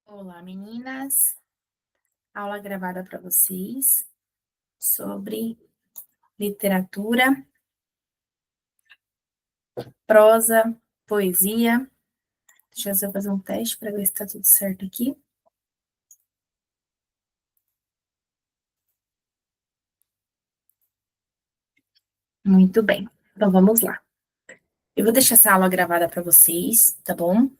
Olá, meninas. Aula gravada para vocês sobre literatura, prosa, poesia. Deixa eu só fazer um teste para ver se está tudo certo aqui. Muito bem. Então vamos lá. Eu vou deixar essa aula gravada para vocês, tá bom?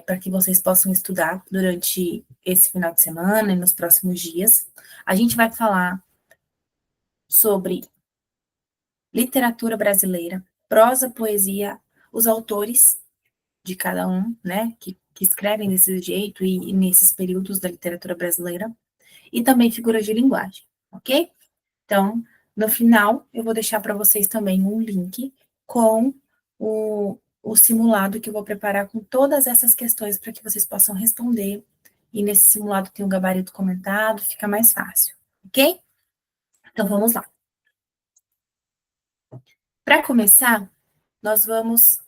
Para que vocês possam estudar durante esse final de semana e nos próximos dias. A gente vai falar sobre literatura brasileira, prosa, poesia, os autores de cada um, né, que escrevem desse jeito e nesses períodos da literatura brasileira, e também figuras de linguagem, ok? Então, no final, eu vou deixar para vocês também um link com o simulado que eu vou preparar com todas essas questões para que vocês possam responder, e nesse simulado tem um gabarito comentado, fica mais fácil, ok? Então, vamos lá. Para começar, nós vamos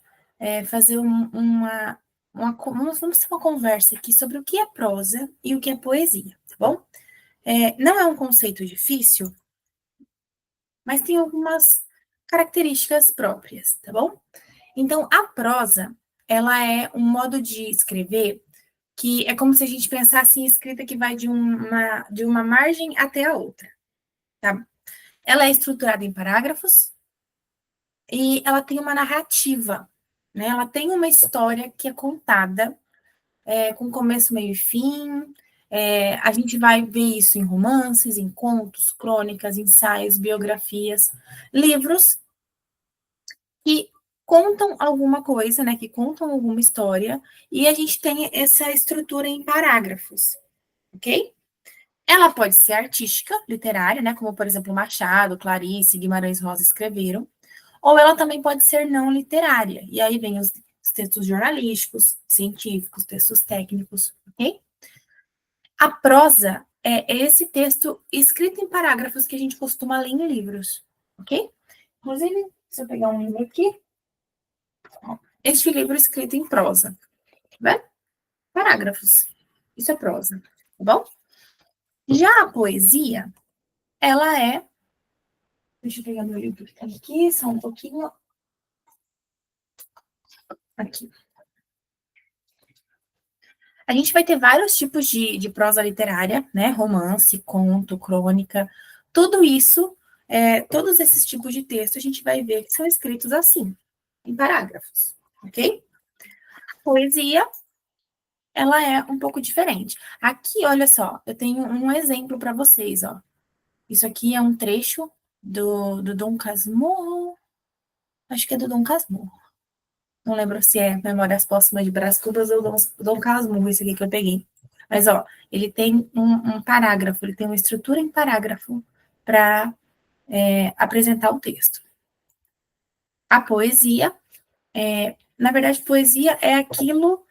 fazer vamos ter uma conversa aqui sobre o que é prosa e o que é poesia, tá bom? Não é um conceito difícil, mas tem algumas características próprias, tá bom? Então, a prosa, ela é um modo de escrever que é como se a gente pensasse em escrita que vai de uma margem até a outra, tá? Ela é estruturada em parágrafos e ela tem uma narrativa, né? Ela tem uma história que é contada com começo, meio e fim. A gente vai ver isso em romances, em contos, crônicas, ensaios, biografias, livros que contam alguma coisa, né? Que contam alguma história, e a gente tem essa estrutura em parágrafos, ok? Ela pode ser artística, literária, né? Como, por exemplo, Machado, Clarice, Guimarães Rosa escreveram, ou ela também pode ser não literária, e aí vem os textos jornalísticos, científicos, textos técnicos, ok? A prosa é esse texto escrito em parágrafos que a gente costuma ler em livros, ok? Inclusive, se eu pegar um livro aqui, este livro escrito em prosa, tá vendo? Parágrafos. Isso é prosa, tá bom? Já a poesia, ela é. Deixa eu pegar meu livro que tá aqui, só um pouquinho. Aqui. A gente vai ter vários tipos de prosa literária, né? Romance, conto, crônica, tudo isso, todos esses tipos de texto, a gente vai ver que são escritos assim, em parágrafos, ok? A poesia, ela é um pouco diferente. Aqui, olha só, eu tenho um exemplo para vocês, ó. Isso aqui é um trecho do Dom Casmurro, acho que é do Dom Casmurro. Não lembro se é Memórias Póstumas de Brás Cubas ou Dom Casmurro, isso aqui que eu peguei. Mas, ó, ele tem um parágrafo, ele tem uma estrutura em parágrafo para apresentar o texto. A poesia, na verdade, poesia é aquilo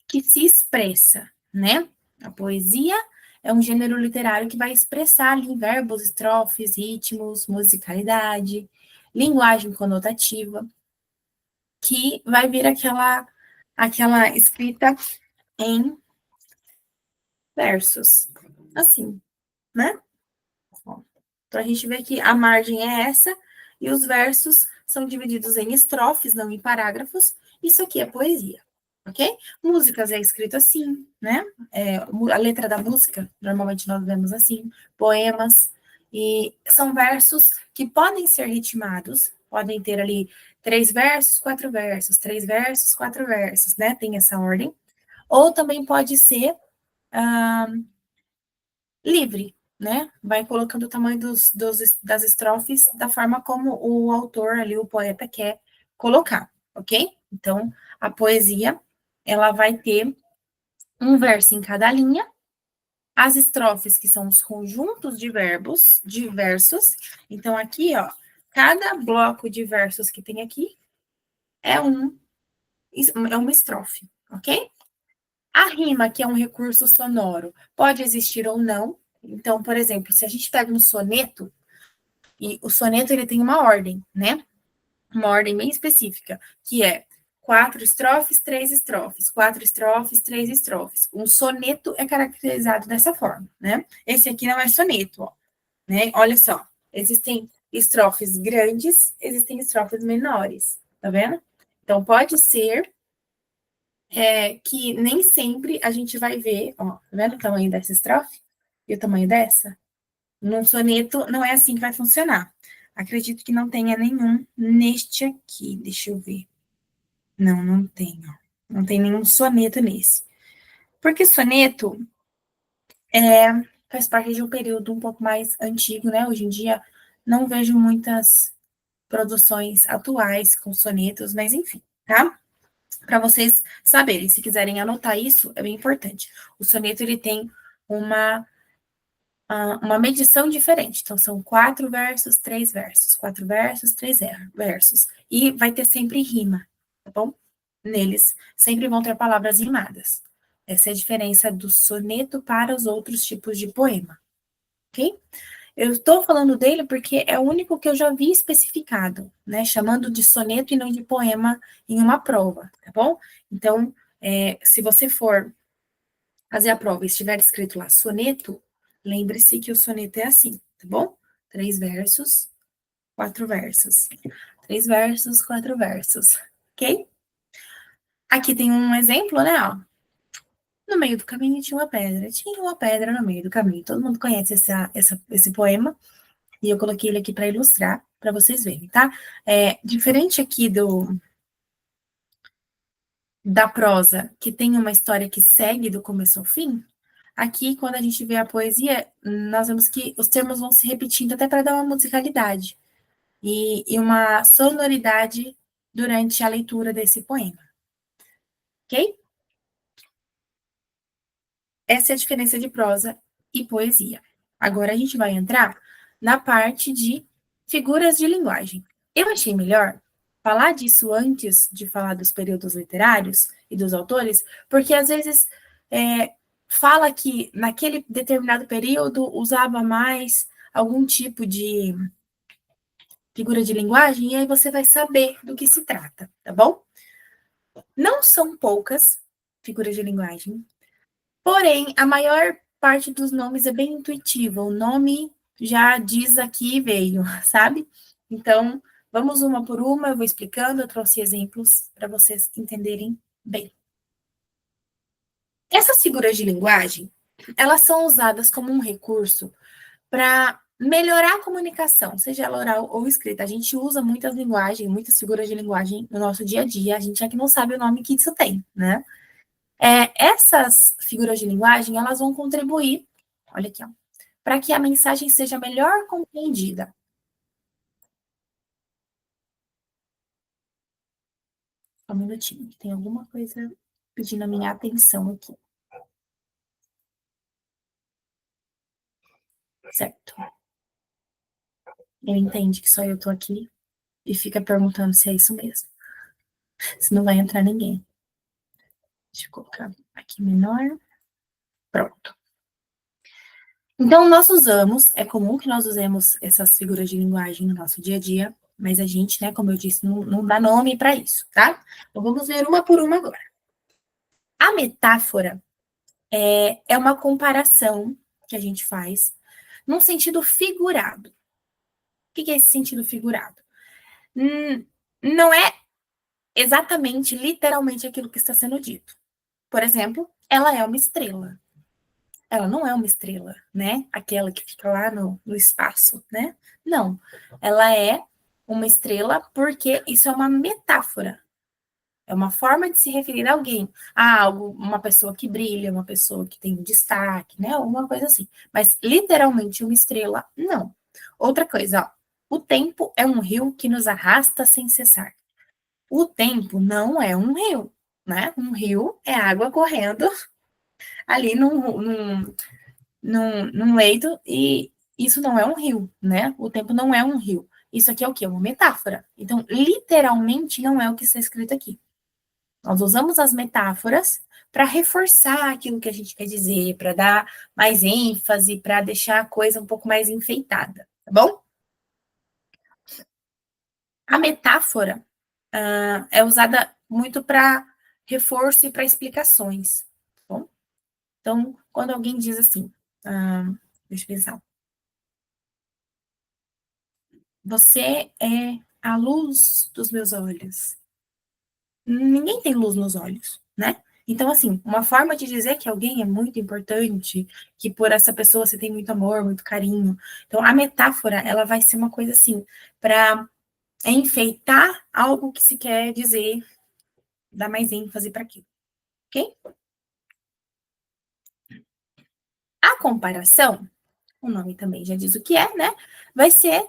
que se expressa, né? A poesia é um gênero literário que vai expressar ali verbos, estrofes, ritmos, musicalidade, linguagem conotativa, que vai vir aquela escrita em versos, assim, né? Então a gente vê que a margem é essa e os versos são divididos em estrofes, não em parágrafos. Isso aqui é poesia, ok? Músicas é escrito assim, né? A letra da música, normalmente nós vemos assim, poemas, e são versos que podem ser ritmados, podem ter ali 3 versos, 4 versos, 3 versos, 4 versos, né? Tem essa ordem. Ou também pode ser livre, né? Vai colocando o tamanho das estrofes da forma como o autor ali, o poeta, quer colocar, ok? Então, a poesia, ela vai ter um verso em cada linha, as estrofes, que são os conjuntos de verbos, de versos. Então, aqui, ó, cada bloco de versos que tem aqui é uma estrofe, ok? A rima, que é um recurso sonoro, pode existir ou não. Então, por exemplo, se a gente pega um soneto, e o soneto ele tem uma ordem, né? Uma ordem bem específica, que é 4 estrofes, 3 estrofes, 4 estrofes, 3 estrofes. Um soneto é caracterizado dessa forma, né? Esse aqui não é soneto, ó, né? Olha só, existem estrofes grandes, existem estrofes menores, tá vendo? Então, pode ser que nem sempre a gente vai ver, ó, tá vendo o tamanho dessa estrofe? E o tamanho dessa? Num soneto, não é assim que vai funcionar. Acredito que não tenha nenhum neste aqui, deixa eu ver. Não, não tem, ó. Não tem nenhum soneto nesse. Porque soneto faz parte de um período um pouco mais antigo, né? Hoje em dia não vejo muitas produções atuais com sonetos, mas enfim, tá? Para vocês saberem, se quiserem anotar isso, é bem importante. O soneto ele tem uma uma medição diferente. Então, são 4 versos, 3 versos, 4 versos, 3 versos. E vai ter sempre rima, tá bom? Neles sempre vão ter palavras rimadas. Essa é a diferença do soneto para os outros tipos de poema, ok? Eu estou falando dele porque é o único que eu já vi especificado, né? Chamando de soneto e não de poema em uma prova, tá bom? Então, se você for fazer a prova e estiver escrito lá soneto, lembre-se que o soneto é assim, tá bom? 3 versos, 4 versos. 3 versos, 4 versos, ok? Aqui tem um exemplo, né? Ó. No meio do caminho tinha uma pedra. Tinha uma pedra no meio do caminho. Todo mundo conhece esse poema. E eu coloquei ele aqui para ilustrar, para vocês verem, tá? Diferente aqui da prosa, que tem uma história que segue do começo ao fim, aqui, quando a gente vê a poesia, nós vemos que os termos vão se repetindo até para dar uma musicalidade e uma sonoridade durante a leitura desse poema, ok? Essa é a diferença de prosa e poesia. Agora a gente vai entrar na parte de figuras de linguagem. Eu achei melhor falar disso antes de falar dos períodos literários e dos autores, porque às vezes fala que naquele determinado período usava mais algum tipo de figura de linguagem, e aí você vai saber do que se trata, tá bom? Não são poucas figuras de linguagem, porém, a maior parte dos nomes é bem intuitiva. O nome já diz aqui e veio, sabe? Então, vamos uma por uma, eu vou explicando, eu trouxe exemplos para vocês entenderem bem. Essas figuras de linguagem, elas são usadas como um recurso para melhorar a comunicação, seja ela oral ou escrita. A gente usa muitas linguagens, muitas figuras de linguagem no nosso dia a dia, a gente é que não sabe o nome que isso tem, né? Essas figuras de linguagem, elas vão contribuir, olha aqui, ó, para que a mensagem seja melhor compreendida. Só um minutinho, que tem alguma coisa pedindo a minha atenção aqui. Certo. Ele entende que só eu tô aqui e fica perguntando se é isso mesmo. Se não vai entrar ninguém. Deixa eu colocar aqui menor. Pronto. Então, nós usamos, é comum que nós usemos essas figuras de linguagem no nosso dia a dia, mas a gente, né, como eu disse, não dá nome para isso, tá? Então, vamos ver uma por uma agora. A metáfora é uma comparação que a gente faz num sentido figurado. O que é esse sentido figurado? Não é exatamente, literalmente, aquilo que está sendo dito. Por exemplo, ela é uma estrela. Ela não é uma estrela, né? Aquela que fica lá no espaço, né? Não. Ela é uma estrela porque isso é uma metáfora. É uma forma de se referir a alguém, a algo, uma pessoa que brilha, uma pessoa que tem um destaque, né? Alguma coisa assim. Mas literalmente uma estrela, não. Outra coisa, ó. O tempo é um rio que nos arrasta sem cessar. O tempo não é um rio, né? Um rio é água correndo ali num leito e isso não é um rio, né? O tempo não é um rio. Isso aqui é o quê? Uma metáfora. Então, literalmente não é o que está escrito aqui. Nós usamos as metáforas para reforçar aquilo que a gente quer dizer, para dar mais ênfase, para deixar a coisa um pouco mais enfeitada, tá bom? A metáfora é usada muito para reforço e para explicações, tá bom? Então, quando alguém diz assim, deixa eu pensar, você é a luz dos meus olhos. Ninguém tem luz nos olhos, né? Então, assim, uma forma de dizer que alguém é muito importante, que por essa pessoa você tem muito amor, muito carinho. Então, a metáfora, ela vai ser uma coisa assim, para enfeitar algo que se quer dizer, dar mais ênfase para aquilo, ok? A comparação, o nome também já diz o que é, né? Vai ser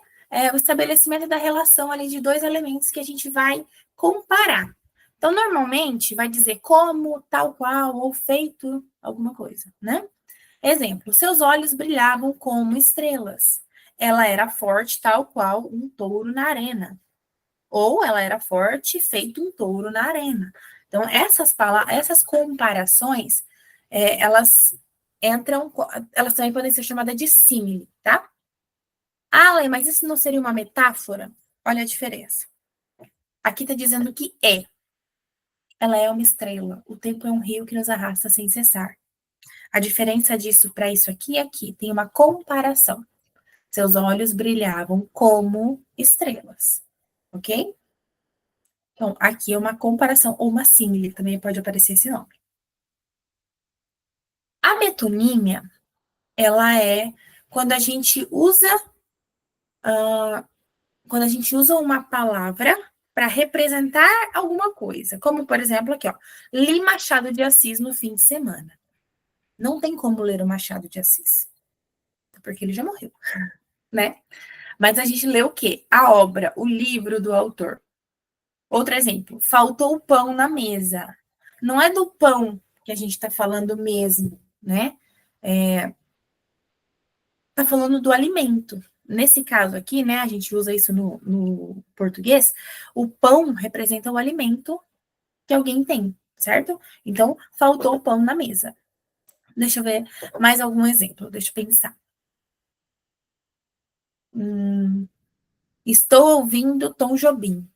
o estabelecimento da relação ali de dois elementos que a gente vai comparar. Então, normalmente, vai dizer como, tal qual, ou feito alguma coisa, né? Exemplo, seus olhos brilhavam como estrelas. Ela era forte, tal qual um touro na arena. Ou ela era forte, feito um touro na arena. Então, essas comparações, elas entram, elas também podem ser chamadas de símile, tá? Ah, Lê, mas isso não seria uma metáfora? Olha a diferença. Aqui está dizendo que é. Ela é uma estrela. O tempo é um rio que nos arrasta sem cessar. A diferença disso para isso aqui é que tem uma comparação. Seus olhos brilhavam como estrelas, ok? Então, aqui é uma comparação ou uma símile, também pode aparecer esse nome. A metonímia, ela é quando a gente usa uma palavra para representar alguma coisa. Como, por exemplo, aqui, ó, li Machado de Assis no fim de semana. Não tem como ler o Machado de Assis, porque ele já morreu, né? Mas a gente lê o quê? A obra, o livro do autor. Outro exemplo, faltou pão na mesa. Não é do pão que a gente está falando mesmo, né? Está falando do alimento. Nesse caso aqui, né, a gente usa isso no português, o pão representa o alimento que alguém tem, certo? Então, faltou pão na mesa. Deixa eu ver mais algum exemplo, deixa eu pensar. Estou ouvindo Tom Jobim.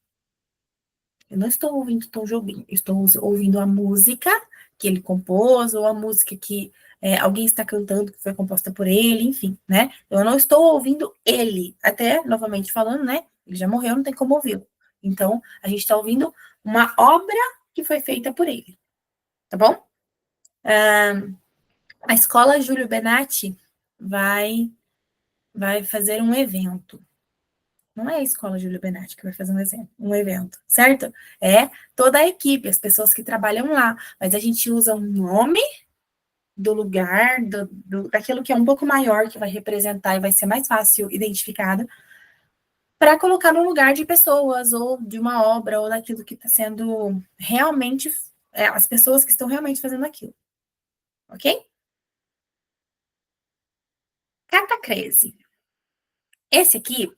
Eu não estou ouvindo Tom Jobim, estou ouvindo a música que ele compôs, ou a música que alguém está cantando, que foi composta por ele, enfim, né? Eu não estou ouvindo ele, até, novamente falando, né? Ele já morreu, não tem como ouvi-lo. Então, a gente está ouvindo uma obra que foi feita por ele, tá bom? A escola Júlio Benatti vai fazer um evento. Não é a escola Júlio Benatti que vai fazer um evento, certo? É toda a equipe, as pessoas que trabalham lá. Mas a gente usa um nome do lugar, daquilo que é um pouco maior, que vai representar e vai ser mais fácil identificado, para colocar no lugar de pessoas, ou de uma obra, ou daquilo que está sendo realmente, as pessoas que estão realmente fazendo aquilo. Ok? Catacrese. Esse aqui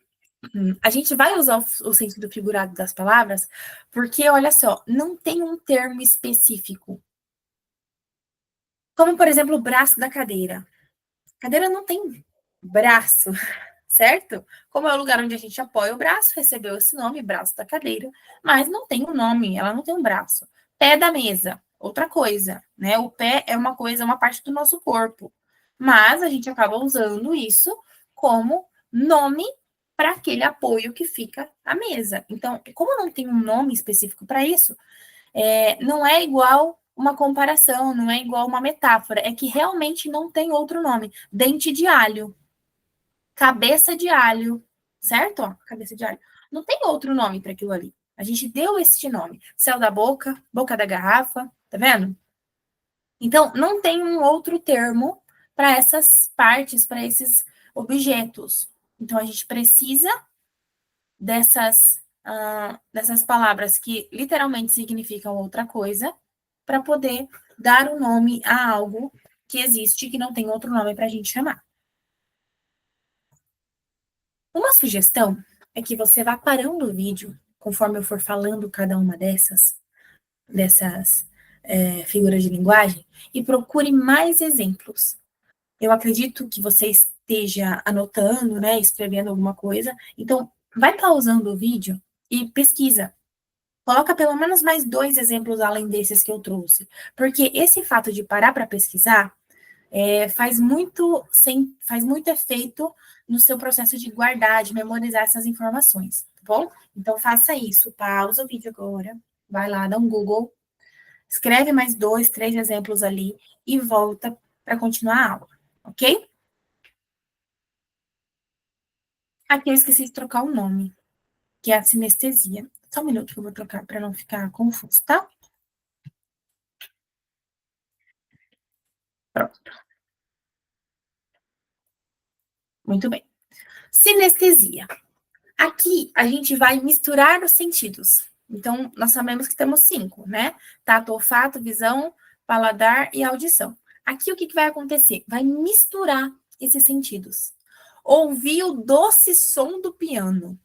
a gente vai usar o sentido figurado das palavras, porque, olha só, não tem um termo específico. Como, por exemplo, o braço da cadeira. A cadeira não tem braço, certo? Como é o lugar onde a gente apoia o braço, recebeu esse nome, braço da cadeira, mas não tem um nome, ela não tem um braço. Pé da mesa, outra coisa, né? O pé é uma coisa, uma parte do nosso corpo. Mas a gente acaba usando isso como nome para aquele apoio que fica à mesa. Então, como não tem um nome específico para isso, não é igual uma comparação, não é igual uma metáfora, é que realmente não tem outro nome. Dente de alho, cabeça de alho, certo? Ó, cabeça de alho. Não tem outro nome para aquilo ali. A gente deu este nome. Céu da boca, boca da garrafa, tá vendo? Então, não tem um outro termo para essas partes, para esses objetos. Então, a gente precisa dessas palavras que literalmente significam outra coisa para poder dar um nome a algo que existe que não tem outro nome para a gente chamar. Uma sugestão é que você vá parando o vídeo conforme eu for falando cada uma dessas figuras de linguagem e procure mais exemplos. Eu acredito que você esteja anotando, né, escrevendo alguma coisa. Então, vai pausando o vídeo e pesquisa. Coloca pelo menos mais 2 exemplos além desses que eu trouxe. Porque esse fato de parar para pesquisar faz muito efeito no seu processo de guardar, de memorizar essas informações, tá bom? Então faça isso, pausa o vídeo agora, vai lá, dá um Google, escreve mais 2, 3 exemplos ali e volta para continuar a aula, ok? Aqui eu esqueci de trocar o nome, que é a sinestesia. Só um minuto que eu vou trocar para não ficar confuso, tá? Pronto, muito bem. Sinestesia. Aqui a gente vai misturar os sentidos. Então, nós sabemos que temos 5, né? Tato, olfato, visão, paladar e audição. Aqui o que vai acontecer? Vai misturar esses sentidos. Ouvir o doce som do piano.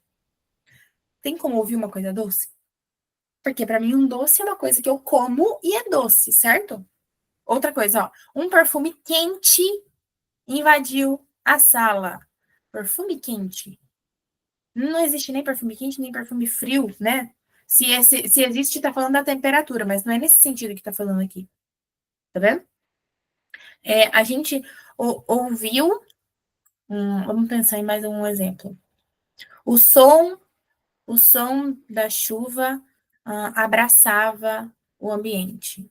Tem como ouvir uma coisa doce? Porque para mim um doce é uma coisa que eu como e é doce, certo? Outra coisa, ó, um perfume quente invadiu a sala. Perfume quente. Não existe nem perfume quente, nem perfume frio, né? Se existe, tá falando da temperatura, mas não é nesse sentido que tá falando aqui. Tá vendo? A gente ouviu. Vamos pensar em mais um exemplo. O som, o som da chuva abraçava o ambiente.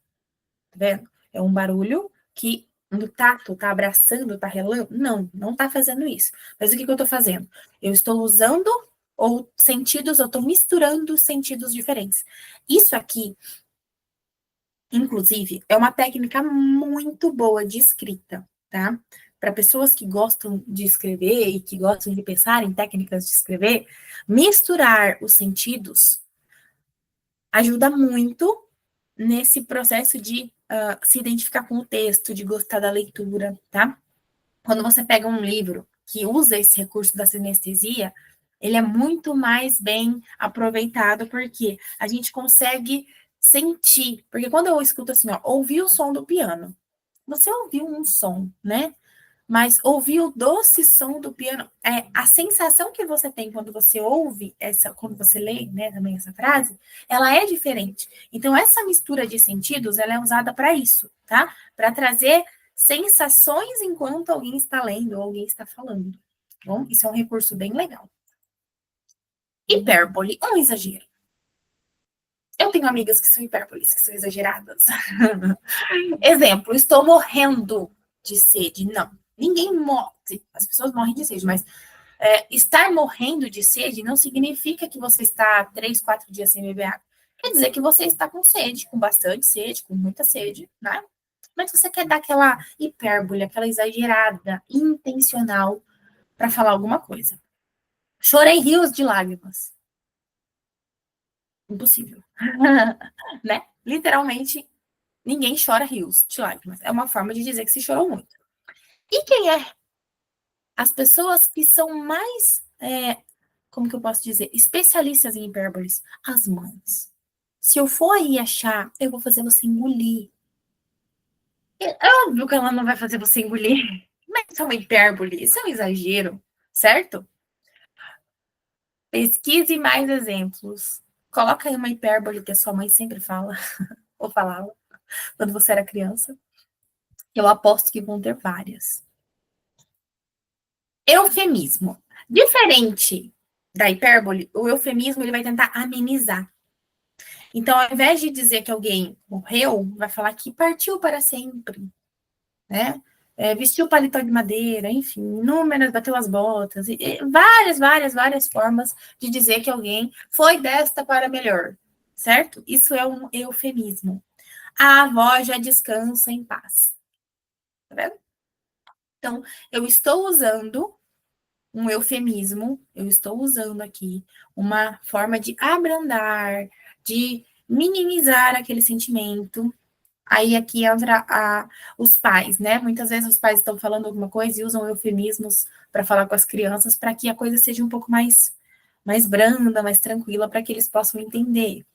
Tá vendo? É um barulho que no tato tá abraçando, tá relando? Não, não tá fazendo isso. Mas o que eu tô fazendo? Eu estou usando ou sentidos, eu estou misturando sentidos diferentes. Isso aqui, inclusive, é uma técnica muito boa de escrita, tá? Para pessoas que gostam de escrever e que gostam de pensar em técnicas de escrever, misturar os sentidos ajuda muito nesse processo de se identificar com o texto, de gostar da leitura, tá? Quando você pega um livro que usa esse recurso da sinestesia, ele é muito mais bem aproveitado, porque a gente consegue sentir. Porque quando eu escuto assim, ó, ouvir o som do piano, você ouviu um som, né? Mas ouvir o doce som do piano, a sensação que você tem quando você ouve quando você lê, né, também essa frase, ela é diferente. Então essa mistura de sentidos, ela é usada para isso, tá? Para trazer sensações enquanto alguém está lendo ou alguém está falando. Bom, isso é um recurso bem legal. Hipérbole, um exagero. Eu tenho amigas que são hipérboles, que são exageradas. Exemplo, estou morrendo de sede. Não, ninguém morre. As pessoas morrem de sede, mas estar morrendo de sede não significa que você está 3, 4 dias sem beber água. Quer dizer que você está com sede, com bastante sede, com muita sede, né? Mas você quer dar aquela hipérbole, aquela exagerada, intencional, para falar alguma coisa. Chorei rios de lágrimas. Impossível. Né? Literalmente, ninguém chora rios de lágrimas. É uma forma de dizer que se chorou muito. E quem é? As pessoas que são mais, como que eu posso dizer, especialistas em hipérboles, as mães. Se eu for aí achar, eu vou fazer você engolir. É óbvio que ela não vai fazer você engolir. Mas isso é uma hipérbole, isso é um exagero, certo? Pesquise mais exemplos. Coloca aí uma hipérbole que a sua mãe sempre fala, ou falava, quando você era criança. Eu aposto que vão ter várias. Eufemismo. Diferente da hipérbole, o eufemismo ele vai tentar amenizar. Então, ao invés de dizer que alguém morreu, vai falar que partiu para sempre, né? Vestiu paletó de madeira, enfim, inúmeras, bateu as botas, várias formas de dizer que alguém foi desta para melhor, certo? Isso é um eufemismo. A avó já descansa em paz, tá vendo? Então, eu estou usando um eufemismo, eu estou usando aqui uma forma de abrandar, de minimizar aquele sentimento. Aí aqui entra os pais, né? Muitas vezes os pais estão falando alguma coisa e usam eufemismos para falar com as crianças para que a coisa seja um pouco mais branda, mais tranquila, para que eles possam entender,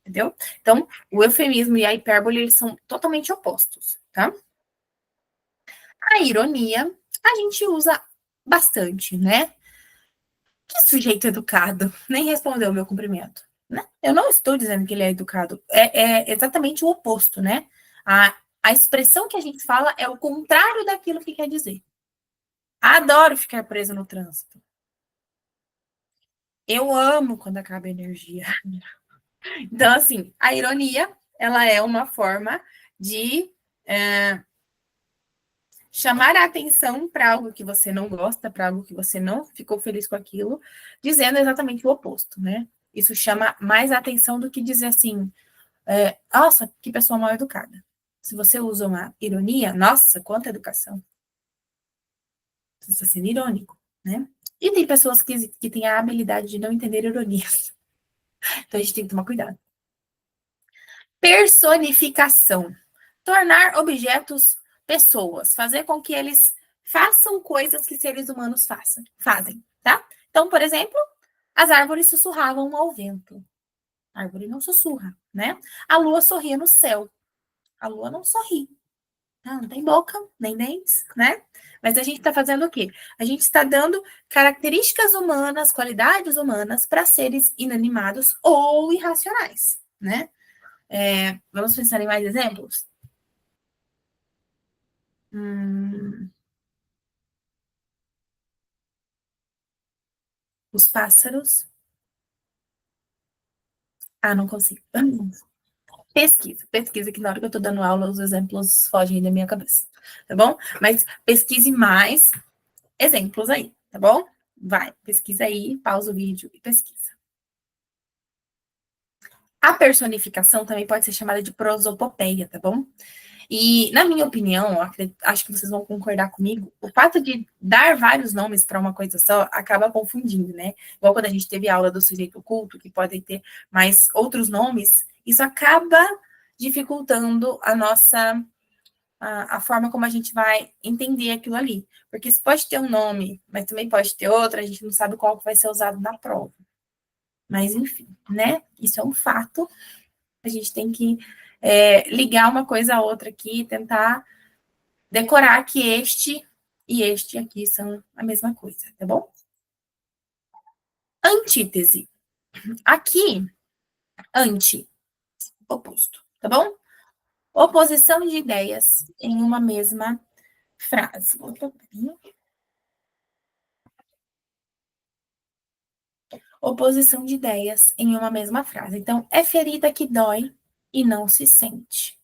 entendeu? Então, o eufemismo e a hipérbole, eles são totalmente opostos, tá? A ironia, a gente usa bastante, né? Que sujeito educado, nem respondeu o meu cumprimento. né? Eu não estou dizendo que ele é educado. É exatamente o oposto, né? A expressão que a gente fala é o contrário daquilo que quer dizer. Adoro ficar preso no trânsito. Eu amo quando acaba a energia. Então, assim, a ironia, ela é uma forma de chamar a atenção para algo que você não gosta, para algo que você não ficou feliz com aquilo, dizendo exatamente o oposto, né? Isso chama mais a atenção do que dizer assim, nossa, que pessoa mal educada. Se você usa uma ironia, nossa, quanta educação. Você está sendo irônico, né? E tem pessoas que têm a habilidade de não entender ironias. Então a gente tem que tomar cuidado. Personificação. Tornar objetos pessoas. Fazer com que eles façam coisas que seres humanos fazem, tá? Então, por exemplo, as árvores sussurravam ao vento. A árvore não sussurra, né? A lua sorria no céu. A lua não sorri. Não tem boca, nem dentes, né? Mas a gente está fazendo o quê? A gente está dando características humanas, qualidades humanas para seres inanimados ou irracionais, né? Vamos pensar em mais exemplos? Os pássaros. Ah, não consigo. Pesquisa, que na hora que eu estou dando aula, os exemplos fogem da minha cabeça, tá bom? Mas pesquise mais exemplos aí, tá bom? Vai, pesquisa aí, pausa o vídeo e pesquisa. A personificação também pode ser chamada de prosopopeia, tá bom? E, na minha opinião, acho que vocês vão concordar comigo, o fato de dar vários nomes para uma coisa só acaba confundindo, né? Igual quando a gente teve aula do sujeito oculto, que podem ter mais outros nomes, isso acaba dificultando a forma como a gente vai entender aquilo ali. Porque se pode ter um nome, mas também pode ter outro, a gente não sabe qual que vai ser usado na prova. Mas, enfim, né? Isso é um fato. A gente tem que ligar uma coisa a outra aqui e tentar decorar que este e este aqui são a mesma coisa, tá bom? Antítese. Aqui, anti, oposto, tá bom? Oposição de ideias em uma mesma frase. Oposição de ideias em uma mesma frase. Então, é ferida que dói e não se sente.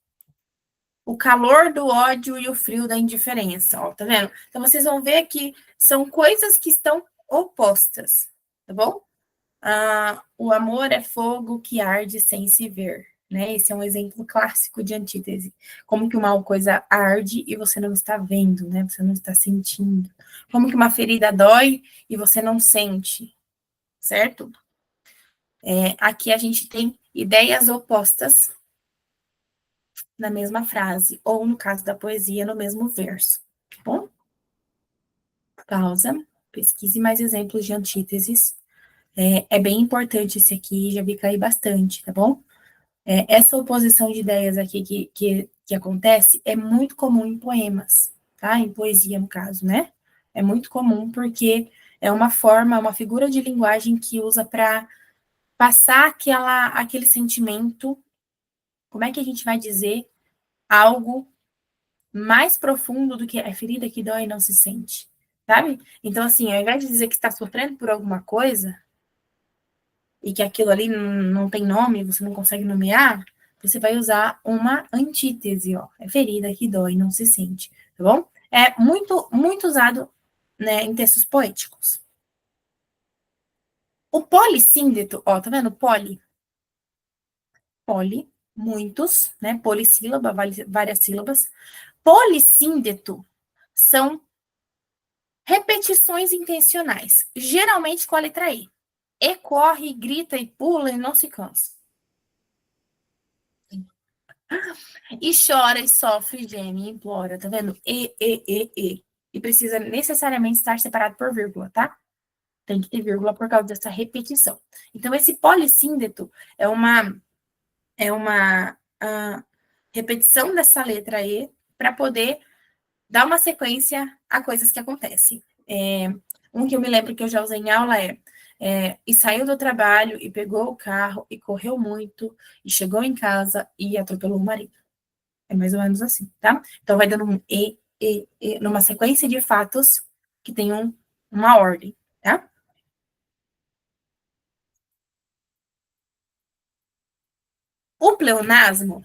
O calor do ódio e o frio da indiferença, ó, tá vendo? Então, vocês vão ver que são coisas que estão opostas, tá bom? O amor é fogo que arde sem se ver, né? Esse é um exemplo clássico de antítese. Como que uma coisa arde e você não está vendo, né? Você não está sentindo. Como que uma ferida dói e você não sente, certo? Aqui a gente tem ideias opostas na mesma frase, ou no caso da poesia, no mesmo verso. Tá bom? Pausa. Pesquise mais exemplos de antíteses. É bem importante esse aqui, já vi cair bastante, tá bom? Essa oposição de ideias aqui que acontece é muito comum em poemas, tá? Em poesia, no caso, né? É muito comum porque é uma forma, uma figura de linguagem que usa para passar aquele sentimento. Como é que a gente vai dizer algo mais profundo do que a ferida que dói e não se sente, sabe? Então, assim, ao invés de dizer que está sofrendo por alguma coisa e que aquilo ali não tem nome, você não consegue nomear, você vai usar uma antítese, ó. É ferida que dói e não se sente, tá bom? É muito, muito usado, né, em textos poéticos. O polissíndeto, ó, tá vendo? Poli, muitos, né? Polissílaba, várias sílabas. Polissíndeto são repetições intencionais, geralmente com a letra E. E corre, grita e pula e não se cansa. E chora, e sofre, geme, e implora, tá vendo? E. E precisa necessariamente estar separado por vírgula, tá? Tem que ter vírgula por causa dessa repetição. Então, esse polissíndeto é uma repetição dessa letra E para poder dar uma sequência a coisas que acontecem. Um que eu me lembro que eu já usei em aula e saiu do trabalho e pegou o carro e correu muito e chegou em casa e atropelou o marido. É mais ou menos assim, tá? Então vai dando um numa sequência de fatos que tem uma ordem, tá? O pleonasmo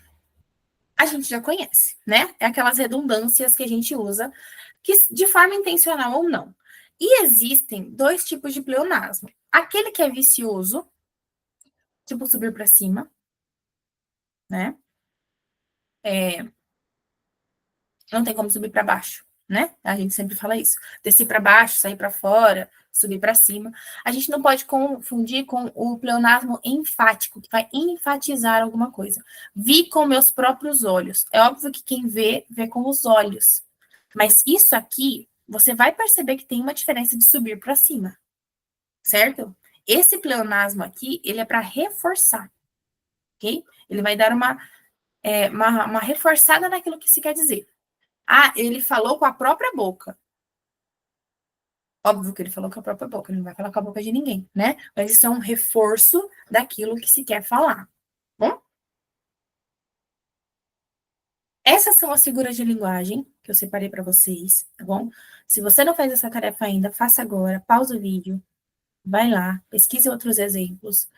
a gente já conhece, né? É aquelas redundâncias que a gente usa, que de forma intencional ou não. E existem dois tipos de pleonasmo. Aquele que é vicioso, tipo subir para cima, né? É, não tem como subir para baixo, né? A gente sempre fala isso. Descer para baixo, sair para fora, subir para cima. A gente não pode confundir com o pleonasmo enfático, que vai enfatizar alguma coisa. Vi com meus próprios olhos. É óbvio que quem vê, vê com os olhos. Mas isso aqui, você vai perceber que tem uma diferença de subir para cima, certo? Esse pleonasmo aqui, ele é para reforçar, ok? Ele vai dar uma reforçada naquilo que se quer dizer. Ah, ele falou com a própria boca. Óbvio que ele falou com a própria boca, ele não vai falar com a boca de ninguém, né? Mas isso é um reforço daquilo que se quer falar. Bom, essas são as figuras de linguagem que eu separei para vocês, tá bom? Se você não fez essa tarefa ainda, faça agora, pausa o vídeo, vai lá, pesquise outros exemplos.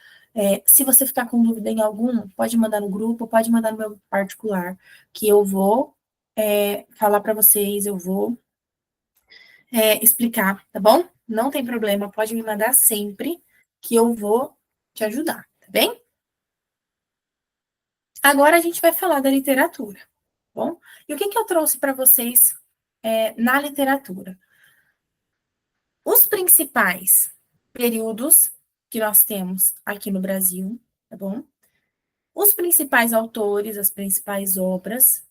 Se você ficar com dúvida em algum, pode mandar no grupo, pode mandar no meu particular, que eu vou falar para vocês, eu vou explicar, tá bom? Não tem problema, pode me mandar sempre, que eu vou te ajudar, tá bem? Agora a gente vai falar da literatura, tá bom? E o que que eu trouxe para vocês na literatura? Os principais períodos que nós temos aqui no Brasil, tá bom? Os principais autores, as principais obras.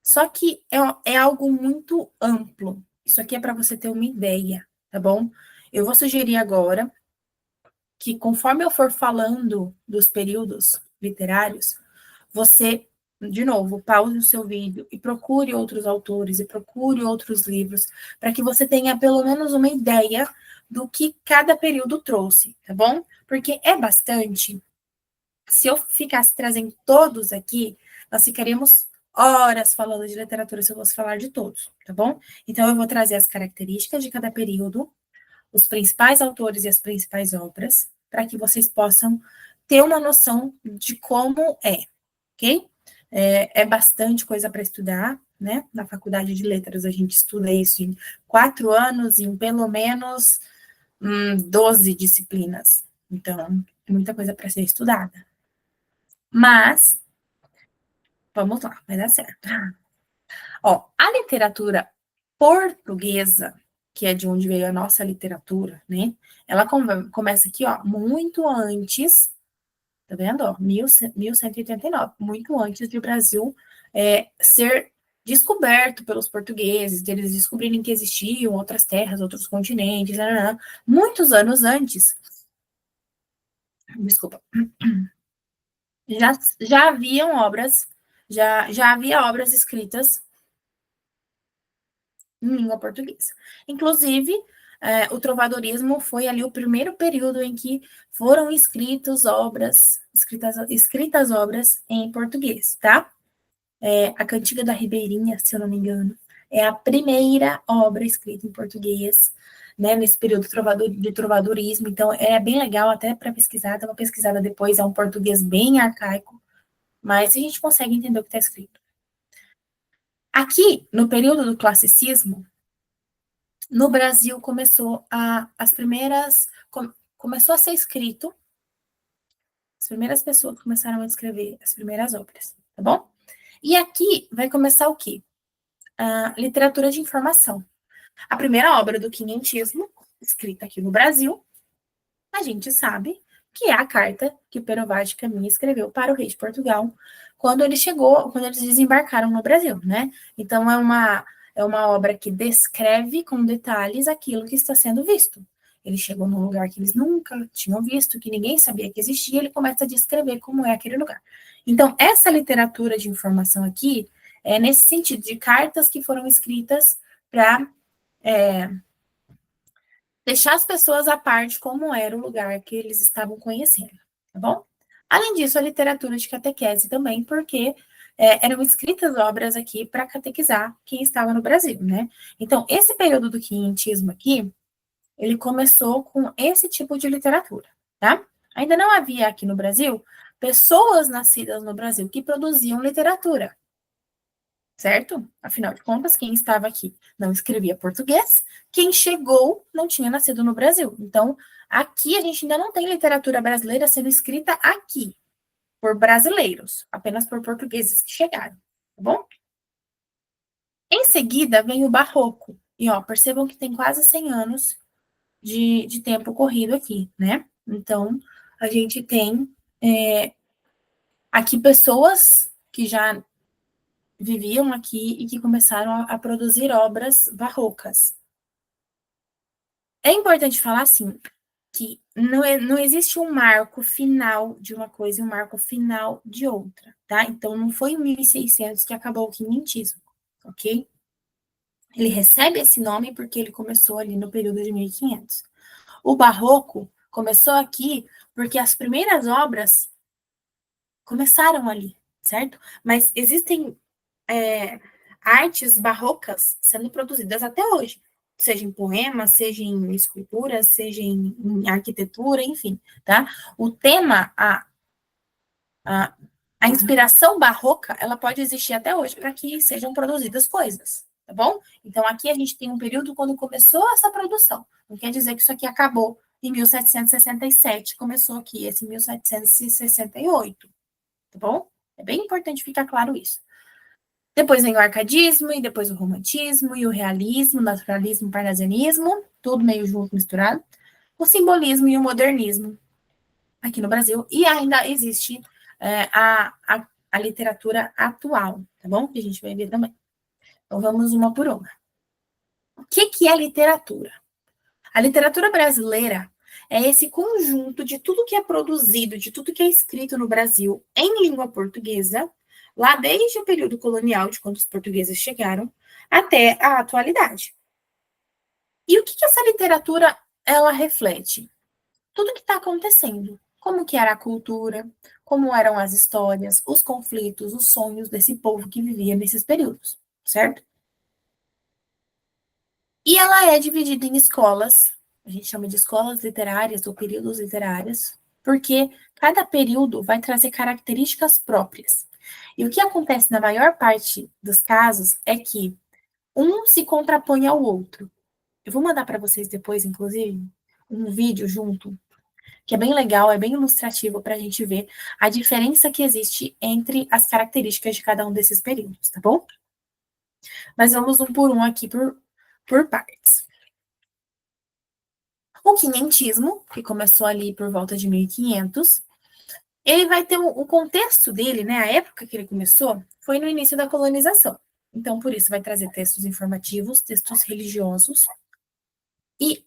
Só que é algo muito amplo. Isso aqui é para você ter uma ideia, tá bom? Eu vou sugerir agora que, conforme eu for falando dos períodos literários, você, de novo, pause o seu vídeo e procure outros autores e procure outros livros, para que você tenha pelo menos uma ideia do que cada período trouxe, tá bom? Porque é bastante. Se eu ficasse trazendo todos aqui, nós ficaríamos horas falando de literatura se eu fosse falar de todos, tá bom? Então, eu vou trazer as características de cada período, os principais autores e as principais obras, para que vocês possam ter uma noção de como ok? É bastante coisa para estudar, né? Na faculdade de letras, a gente estuda isso em 4 anos, em pelo menos 12 disciplinas. Então, é muita coisa para ser estudada. Mas, vamos lá, vai dar certo. Ó, a literatura portuguesa, que é de onde veio a nossa literatura, né? Ela começa aqui, ó, muito antes, tá vendo? Ó, 1189, muito antes de o Brasil ser descoberto pelos portugueses, deles descobrirem que existiam outras terras, outros continentes, muitos anos antes, desculpa, já, já haviam obras, já havia obras escritas em língua portuguesa. Inclusive, o trovadorismo foi ali o primeiro período em que foram escritas obras em português, tá? A Cantiga da Ribeirinha, se eu não me engano, é a primeira obra escrita em português, né, nesse período de trovadorismo. Então, é bem legal até para pesquisar, dá uma pesquisada depois, é um português bem arcaico, mas a gente consegue entender o que está escrito. Aqui, no período do classicismo, no Brasil começou a ser escrito, as primeiras pessoas começaram a escrever as primeiras obras, tá bom? E aqui vai começar o quê? A literatura de informação. A primeira obra do quinhentismo, escrita aqui no Brasil, a gente sabe que é a carta que Pero Vaz de Caminha escreveu para o rei de Portugal quando quando eles desembarcaram no Brasil, né? Então é uma obra que descreve com detalhes aquilo que está sendo visto. Ele chegou num lugar que eles nunca tinham visto, que ninguém sabia que existia, e ele começa a descrever como é aquele lugar. Então, essa literatura de informação aqui é nesse sentido, de cartas que foram escritas para deixar as pessoas à parte como era o lugar que eles estavam conhecendo, tá bom? Além disso, a literatura de catequese também, porque eram escritas obras aqui para catequizar quem estava no Brasil, né? Então, esse período do quinhentismo aqui, ele começou com esse tipo de literatura, tá? Ainda não havia aqui no Brasil pessoas nascidas no Brasil que produziam literatura, certo? Afinal de contas, quem estava aqui não escrevia português, quem chegou não tinha nascido no Brasil. Então, aqui a gente ainda não tem literatura brasileira sendo escrita aqui, por brasileiros, apenas por portugueses que chegaram, tá bom? Em seguida, vem o Barroco. E, ó, percebam que tem quase 100 anos de tempo corrido aqui, né? Então, a gente tem aqui pessoas que já viviam aqui e que começaram a produzir obras barrocas. É importante falar, assim, que não existe um marco final de uma coisa e um marco final de outra, tá? Então, não foi em 1600 que acabou o quinhentismo, ok? Ele recebe esse nome porque ele começou ali no período de 1500. O barroco começou aqui porque as primeiras obras começaram ali, certo? Mas existem artes barrocas sendo produzidas até hoje, seja em poemas, seja em esculturas, seja em arquitetura, enfim, tá? O tema, a, a inspiração barroca, ela pode existir até hoje para que sejam produzidas coisas, tá bom? Então, aqui a gente tem um período quando começou essa produção. Não quer dizer que isso aqui acabou em 1767, começou aqui esse 1768, tá bom? É bem importante ficar claro isso. Depois vem o arcadismo, e depois o romantismo, e o realismo, o naturalismo, o parnasianismo, tudo meio junto, misturado. O simbolismo e o modernismo aqui no Brasil. E ainda existe a literatura atual, tá bom? Que a gente vai ver também. Então vamos uma por uma. O que é literatura? A literatura brasileira é esse conjunto de tudo que é produzido, de tudo que é escrito no Brasil em língua portuguesa, lá desde o período colonial, de quando os portugueses chegaram, até a atualidade. E o que essa literatura ela reflete? Tudo que está acontecendo. Como que era a cultura, como eram as histórias, os conflitos, os sonhos desse povo que vivia nesses períodos, certo? E ela é dividida em escolas, a gente chama de escolas literárias ou períodos literários, porque cada período vai trazer características próprias. E o que acontece na maior parte dos casos é que um se contrapõe ao outro. Eu vou mandar para vocês depois, inclusive, um vídeo junto, que é bem legal, é bem ilustrativo para a gente ver a diferença que existe entre as características de cada um desses períodos, tá bom? Mas vamos um por um aqui por partes. O quinhentismo, que começou ali por volta de 1500, ele vai ter o contexto dele, né, a época que ele começou, foi no início da colonização. Então, por isso, vai trazer textos informativos, textos religiosos. E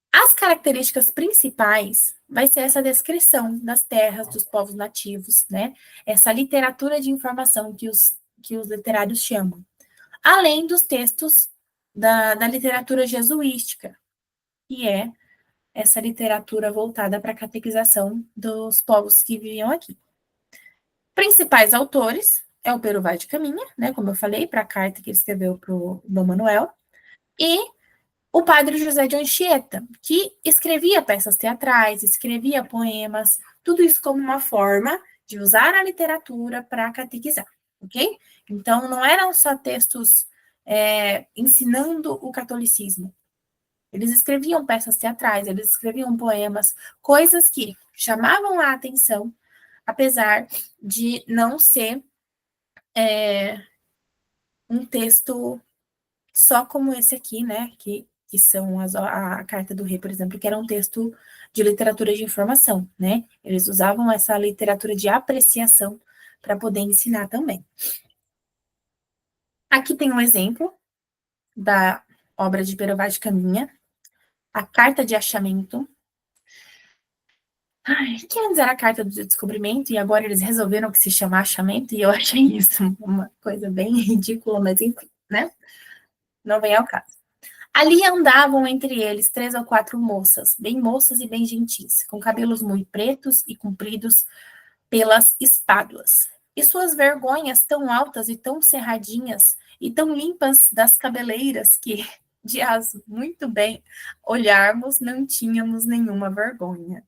as características principais vai ser essa descrição das terras, dos povos nativos, né? Essa literatura de informação que os literários chamam. Além dos textos da literatura jesuística, que é essa literatura voltada para a catequização dos povos que viviam aqui. Principais autores é o Pero Vaz de Caminha, né, como eu falei, para a carta que ele escreveu para o Dom Manuel, e o padre José de Anchieta, que escrevia peças teatrais, escrevia poemas, tudo isso como uma forma de usar a literatura para catequizar, ok? Então, não eram só textos ensinando o catolicismo, eles escreviam peças teatrais, eles escreviam poemas, coisas que chamavam a atenção, apesar de não ser um texto só como esse aqui, né? Que são a Carta do Rei, por exemplo, que era um texto de literatura de informação, né? Eles usavam essa literatura de apreciação para poder ensinar também. Aqui tem um exemplo da obra de Pero Vaz de Caminha, a Carta de Achamento, que antes era a carta do descobrimento, e agora eles resolveram que se chama achamento, e eu achei isso uma coisa bem ridícula, mas enfim, né? Não vem ao caso. Ali andavam entre eles 3 ou 4 moças, bem moças e bem gentis, com cabelos muito pretos e compridos pelas espáduas. E suas vergonhas tão altas e tão cerradinhas e tão limpas das cabeleiras que, de as muito bem olharmos, não tínhamos nenhuma vergonha.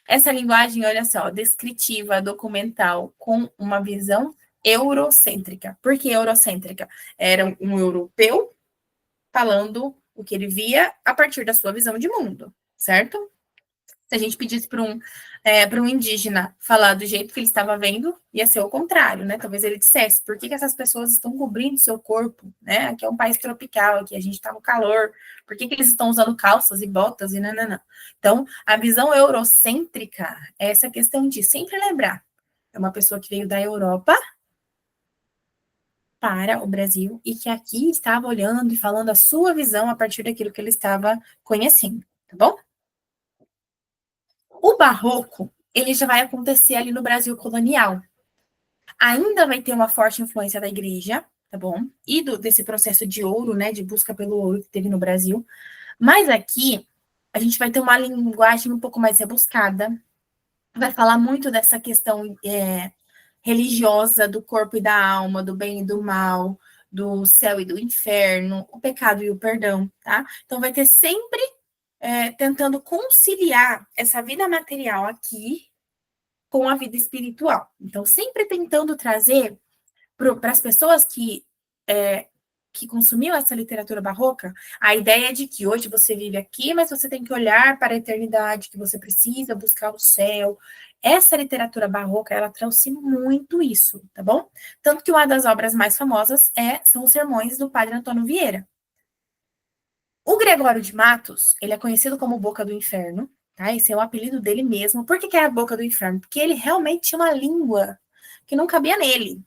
Essa linguagem, olha só, descritiva, documental, com uma visão eurocêntrica. Por que eurocêntrica? Era um europeu falando o que ele via a partir da sua visão de mundo, certo? Se a gente pedisse para um indígena falar do jeito que ele estava vendo, ia ser o contrário, né? Talvez ele dissesse, por que essas pessoas estão cobrindo seu corpo, né? Aqui é um país tropical, aqui a gente está no calor, por que eles estão usando calças e botas e nananã? Então, a visão eurocêntrica é essa questão de sempre lembrar, é uma pessoa que veio da Europa para o Brasil e que aqui estava olhando e falando a sua visão a partir daquilo que ele estava conhecendo, tá bom? O barroco, ele já vai acontecer ali no Brasil colonial. Ainda vai ter uma forte influência da igreja, tá bom? E desse processo de ouro, né, de busca pelo ouro que teve no Brasil. Mas aqui, a gente vai ter uma linguagem um pouco mais rebuscada, vai falar muito dessa questão religiosa do corpo e da alma, do bem e do mal, do céu e do inferno, o pecado e o perdão, tá? Então vai ter sempre tentando conciliar essa vida material aqui com a vida espiritual. Então, sempre tentando trazer para as pessoas que consumiam essa literatura barroca, a ideia de que hoje você vive aqui, mas você tem que olhar para a eternidade, que você precisa buscar o céu. Essa literatura barroca, ela trouxe muito isso, tá bom? Tanto que uma das obras mais famosas são os sermões do padre Antônio Vieira. O Gregório de Matos, ele é conhecido como Boca do Inferno, tá? Esse é o apelido dele mesmo. Por que é a Boca do Inferno? Porque ele realmente tinha uma língua que não cabia nele.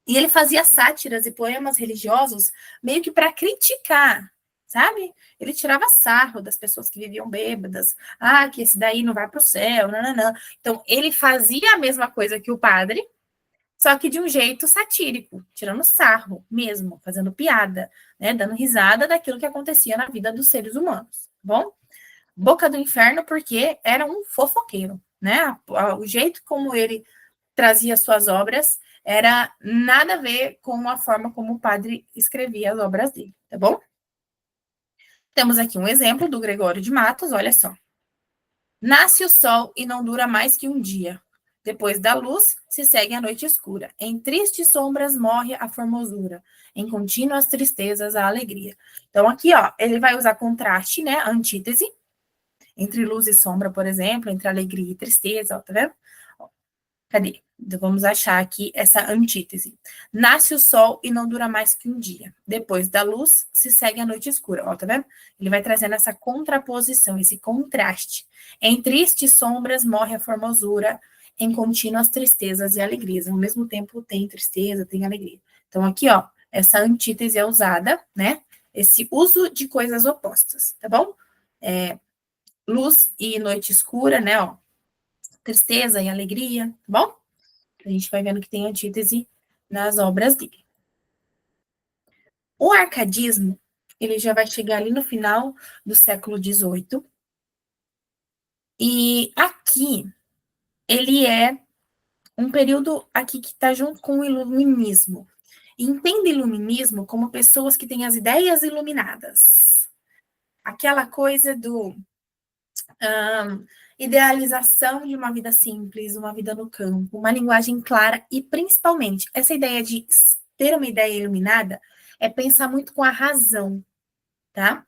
E ele fazia sátiras e poemas religiosos meio que para criticar, sabe? Ele tirava sarro das pessoas que viviam bêbadas. Ah, que esse daí não vai para o céu, nananã. Então, ele fazia a mesma coisa que o padre, só que de um jeito satírico, tirando sarro mesmo, fazendo piada, né, dando risada daquilo que acontecia na vida dos seres humanos, tá bom? Boca do Inferno porque era um fofoqueiro, né? O jeito como ele trazia suas obras era nada a ver com a forma como o padre escrevia as obras dele, tá bom? Temos aqui um exemplo do Gregório de Matos, olha só. Nasce o sol e não dura mais que um dia. Depois da luz, se segue a noite escura. Em tristes sombras morre a formosura. Em contínuas tristezas, a alegria. Então, aqui, ó, ele vai usar contraste, né? A antítese. Entre luz e sombra, por exemplo, entre alegria e tristeza, ó, tá vendo? Ó, cadê? Então, vamos achar aqui essa antítese. Nasce o sol e não dura mais que um dia. Depois da luz, se segue a noite escura. Ó, tá vendo? Ele vai trazendo essa contraposição, esse contraste. Em tristes sombras morre a formosura, em contínuas tristezas e alegrias. Ao mesmo tempo, tem tristeza, tem alegria. Então, aqui, ó, essa antítese é usada, né? Esse uso de coisas opostas, tá bom? Luz e noite escura, né? Ó, tristeza e alegria, tá bom? A gente vai vendo que tem antítese nas obras dele. O arcadismo, ele já vai chegar ali no final do século XVIII. E aqui, ele é um período aqui que está junto com o iluminismo. Entenda iluminismo como pessoas que têm as ideias iluminadas. Aquela coisa do idealização de uma vida simples, uma vida no campo, uma linguagem clara e, principalmente, essa ideia de ter uma ideia iluminada é pensar muito com a razão, tá?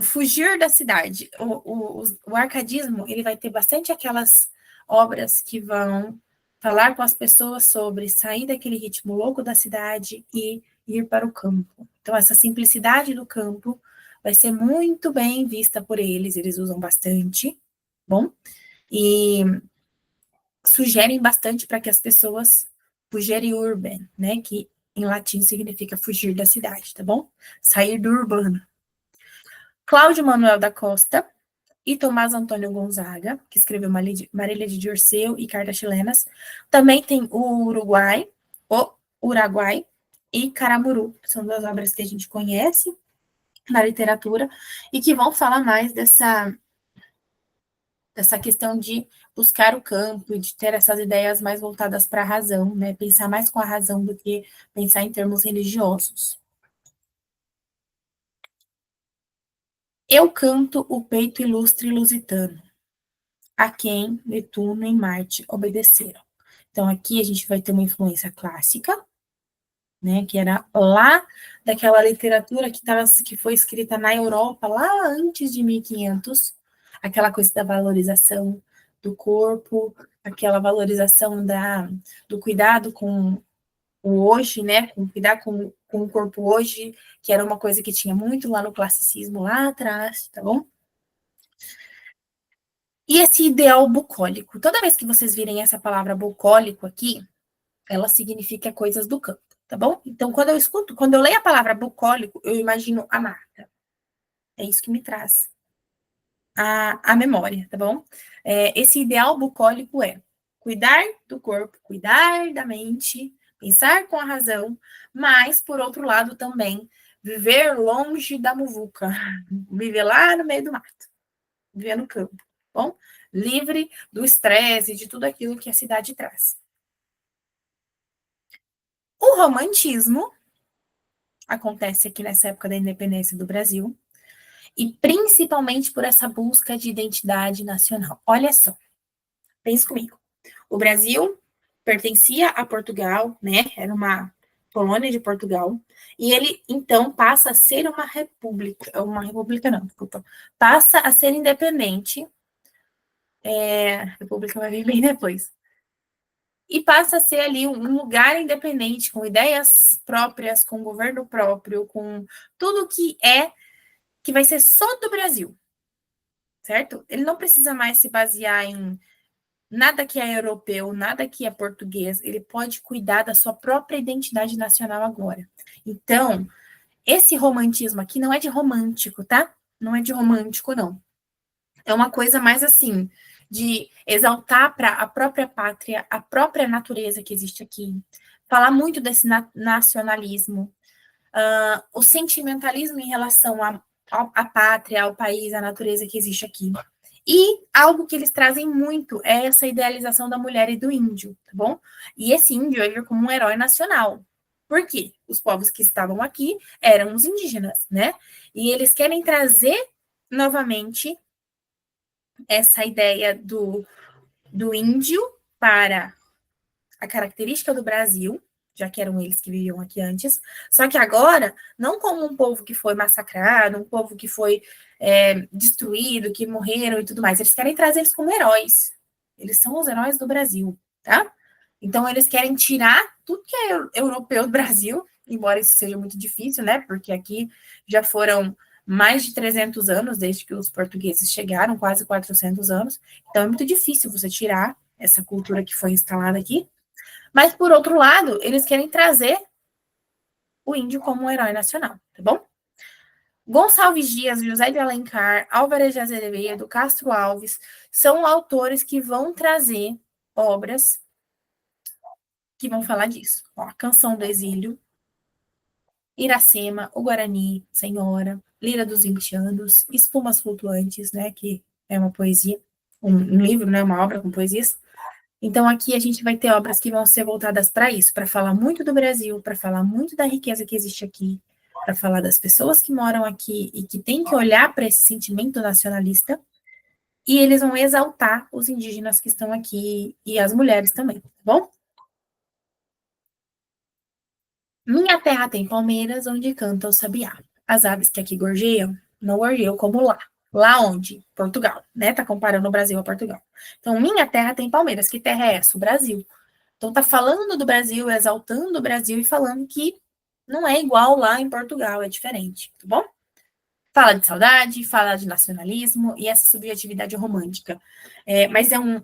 Fugir da cidade. O arcadismo, ele vai ter bastante aquelas obras que vão falar com as pessoas sobre sair daquele ritmo louco da cidade e ir para o campo. Então, essa simplicidade do campo vai ser muito bem vista por eles usam bastante, bom? E sugerem bastante para que as pessoas fugirem urban, né? Que em latim significa fugir da cidade, tá bom? Sair do urbano. Cláudio Manuel da Costa e Tomás Antônio Gonzaga, que escreveu Marília de Dirceu e Cartas Chilenas. Também tem o Uruguai e Caramuru, que são duas obras que a gente conhece. na literatura, e que vão falar mais dessa questão de buscar o campo, de ter essas ideias mais voltadas para a razão, né? Pensar mais com a razão do que pensar em termos religiosos. Eu canto o peito ilustre lusitano, a quem Netuno e Marte obedeceram. Então, aqui a gente vai ter uma influência clássica, né, que era lá daquela literatura que foi escrita na Europa, lá antes de 1500, aquela coisa da valorização do corpo, aquela valorização do cuidado com o hoje, né, com cuidar com o corpo hoje, que era uma coisa que tinha muito lá no classicismo, lá atrás, tá bom? E esse ideal bucólico, toda vez que vocês virem essa palavra bucólico aqui, ela significa coisas do campo, tá bom? Então, quando eu leio a palavra bucólico, eu imagino a mata. É isso que me traz a memória, tá bom? Esse ideal bucólico é cuidar do corpo, cuidar da mente, pensar com a razão, mas, por outro lado, também viver longe da muvuca, viver lá no meio do mato, viver no campo, tá bom? Livre do estresse, de tudo aquilo que a cidade traz. O romantismo acontece aqui nessa época da independência do Brasil, e principalmente por essa busca de identidade nacional. Olha só, pense comigo. O Brasil pertencia a Portugal, né? Era uma colônia de Portugal, e ele então passa a ser uma república não, desculpa, passa a ser independente, a república vai vir bem depois, e passa a ser ali um lugar independente, com ideias próprias, com governo próprio, com tudo que vai ser só do Brasil, certo? Ele não precisa mais se basear em nada que é europeu, nada que é português, ele pode cuidar da sua própria identidade nacional agora. Então, esse romantismo aqui não é de romântico, tá? Não é de romântico, não. É uma coisa mais assim, de exaltar para a própria pátria, a própria natureza que existe aqui. Falar muito desse nacionalismo, o sentimentalismo em relação à pátria, ao país, à natureza que existe aqui. E algo que eles trazem muito é essa idealização da mulher e do índio, tá bom? E esse índio é visto como um herói nacional. Por quê? Os povos que estavam aqui eram os indígenas, né? E eles querem trazer novamente essa ideia do índio para a característica do Brasil, já que eram eles que viviam aqui antes, só que agora, não como um povo que foi massacrado, um povo que foi destruído, que morreram e tudo mais, eles querem trazer eles como heróis. Eles são os heróis do Brasil, tá? Então, eles querem tirar tudo que é europeu do Brasil, embora isso seja muito difícil, né? Porque aqui já foram mais de 300 anos desde que os portugueses chegaram, quase 400 anos. Então, é muito difícil você tirar essa cultura que foi instalada aqui. Mas, por outro lado, eles querem trazer o índio como um herói nacional, tá bom? Gonçalves Dias, José de Alencar, Álvares de Azevedo, Castro Alves, são autores que vão trazer obras que vão falar disso. Ó, a Canção do Exílio, Iracema, o Guarani, Senhora, Lira dos 20 Anos, Espumas Flutuantes, né, que é uma poesia, um livro, né, uma obra com poesias. Então, aqui a gente vai ter obras que vão ser voltadas para isso, para falar muito do Brasil, para falar muito da riqueza que existe aqui, para falar das pessoas que moram aqui e que têm que olhar para esse sentimento nacionalista, e eles vão exaltar os indígenas que estão aqui e as mulheres também, tá bom? Minha terra tem palmeiras onde canta o sabiá. As aves que aqui gorjeiam, não gorjeiam como lá. Lá onde? Portugal, né? Tá comparando o Brasil a Portugal. Então, minha terra tem palmeiras. Que terra é essa? O Brasil. Então, tá falando do Brasil, exaltando o Brasil e falando que não é igual lá em Portugal, é diferente, tá bom? Fala de saudade, fala de nacionalismo e essa subjetividade romântica. Mas é um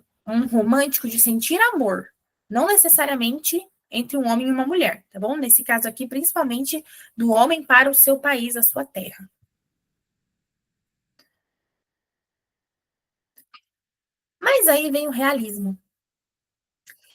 romântico de sentir amor, não necessariamente entre um homem e uma mulher, tá bom? Nesse caso aqui, principalmente do homem para o seu país, a sua terra. Mas aí vem o realismo.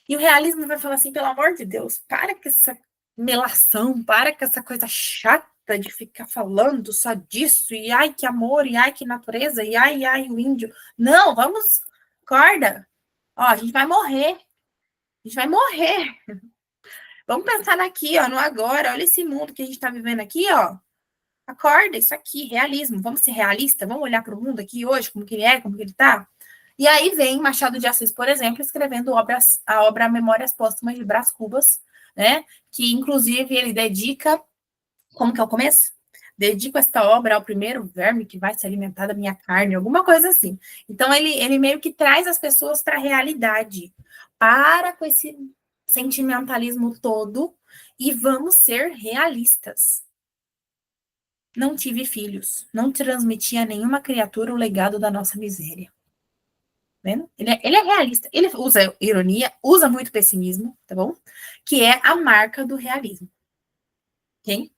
E o realismo vai falar assim, pelo amor de Deus, para com essa melação, para com essa coisa chata basta de ficar falando só disso, e ai que amor, e ai que natureza, e ai o índio. Não, vamos, acorda. Ó, a gente vai morrer. A gente vai morrer. Vamos pensar aqui, ó, no agora. Olha esse mundo que a gente está vivendo aqui, ó. Acorda, isso aqui, realismo. Vamos ser realistas? Vamos olhar para o mundo aqui hoje, como que ele é, como que ele está? E aí vem Machado de Assis, por exemplo, escrevendo a obra Memórias Póstumas de Brás Cubas, né? Que, inclusive, ele dedica... Como que é o começo? Dedico esta obra ao primeiro verme que vai se alimentar da minha carne, alguma coisa assim. Então, ele meio que traz as pessoas para a realidade. Para com esse sentimentalismo todo e vamos ser realistas. Não tive filhos, não transmiti a nenhuma criatura o legado da nossa miséria. Vendo? Ele é realista, ele usa ironia, usa muito pessimismo, tá bom? Que é a marca do realismo. Ok?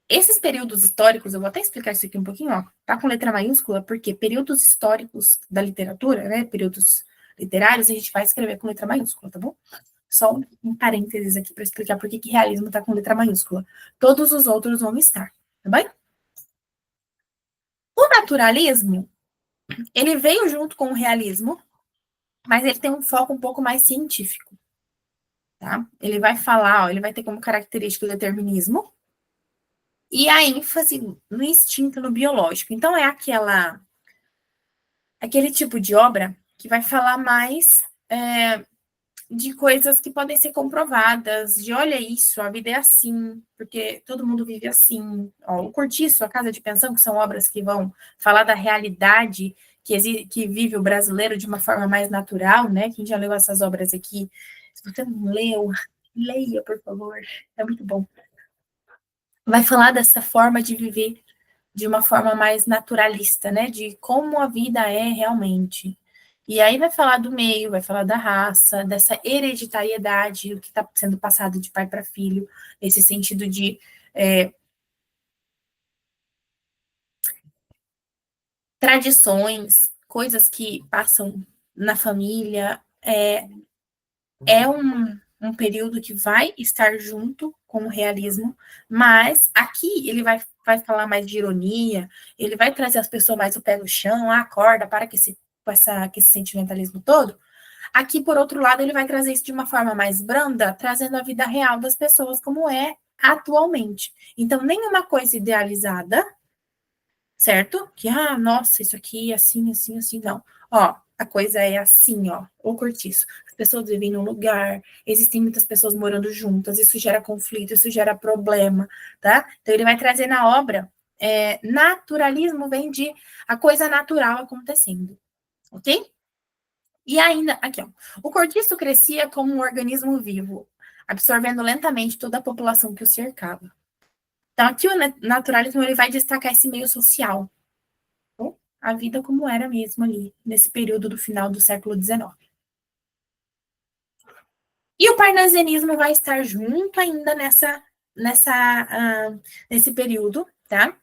Esses períodos históricos, eu vou até explicar isso aqui um pouquinho, ó, tá com letra maiúscula, porque períodos históricos da literatura, né, períodos literários, a gente vai escrever com letra maiúscula, tá bom? Só um parênteses aqui para explicar por que realismo tá com letra maiúscula. Todos os outros vão estar, tá bem? O naturalismo, ele veio junto com o realismo, mas ele tem um foco um pouco mais científico, tá? Ele vai falar, ó, ele vai ter como característica o determinismo e a ênfase no instinto, no biológico. Então, é aquele tipo de obra que vai falar mais de coisas que podem ser comprovadas, de olha isso, a vida é assim, porque todo mundo vive assim. Ó, o Cortiço, a Casa de Pensão, que são obras que vão falar da realidade que vive o brasileiro de uma forma mais natural, né? Quem já leu essas obras aqui, se você não leu, leia, por favor, é muito bom. Vai falar dessa forma de viver de uma forma mais naturalista, né? De como a vida é realmente. E aí vai falar do meio, vai falar da raça, dessa hereditariedade, o que está sendo passado de pai para filho, esse sentido de tradições, coisas que passam na família. É um período que vai estar junto com o realismo, mas aqui ele vai falar mais de ironia, ele vai trazer as pessoas mais o pé no chão, acorda, para com esse sentimentalismo todo. Aqui, por outro lado, ele vai trazer isso de uma forma mais branda, trazendo a vida real das pessoas como é atualmente. Então, nenhuma coisa idealizada, certo? Que, nossa, isso aqui é assim, assim, assim, não. Ó, a coisa é assim, ó, o cortiço. As pessoas vivem num lugar, existem muitas pessoas morando juntas, isso gera conflito, isso gera problema, tá? Então, ele vai trazer na obra, naturalismo vem de a coisa natural acontecendo, ok? E ainda, aqui, ó, o cortiço crescia como um organismo vivo, absorvendo lentamente toda a população que o cercava. Então, aqui o naturalismo ele vai destacar esse meio social, a vida como era mesmo ali, nesse período do final do século XIX. E o parnasianismo vai estar junto ainda nesse período, tá?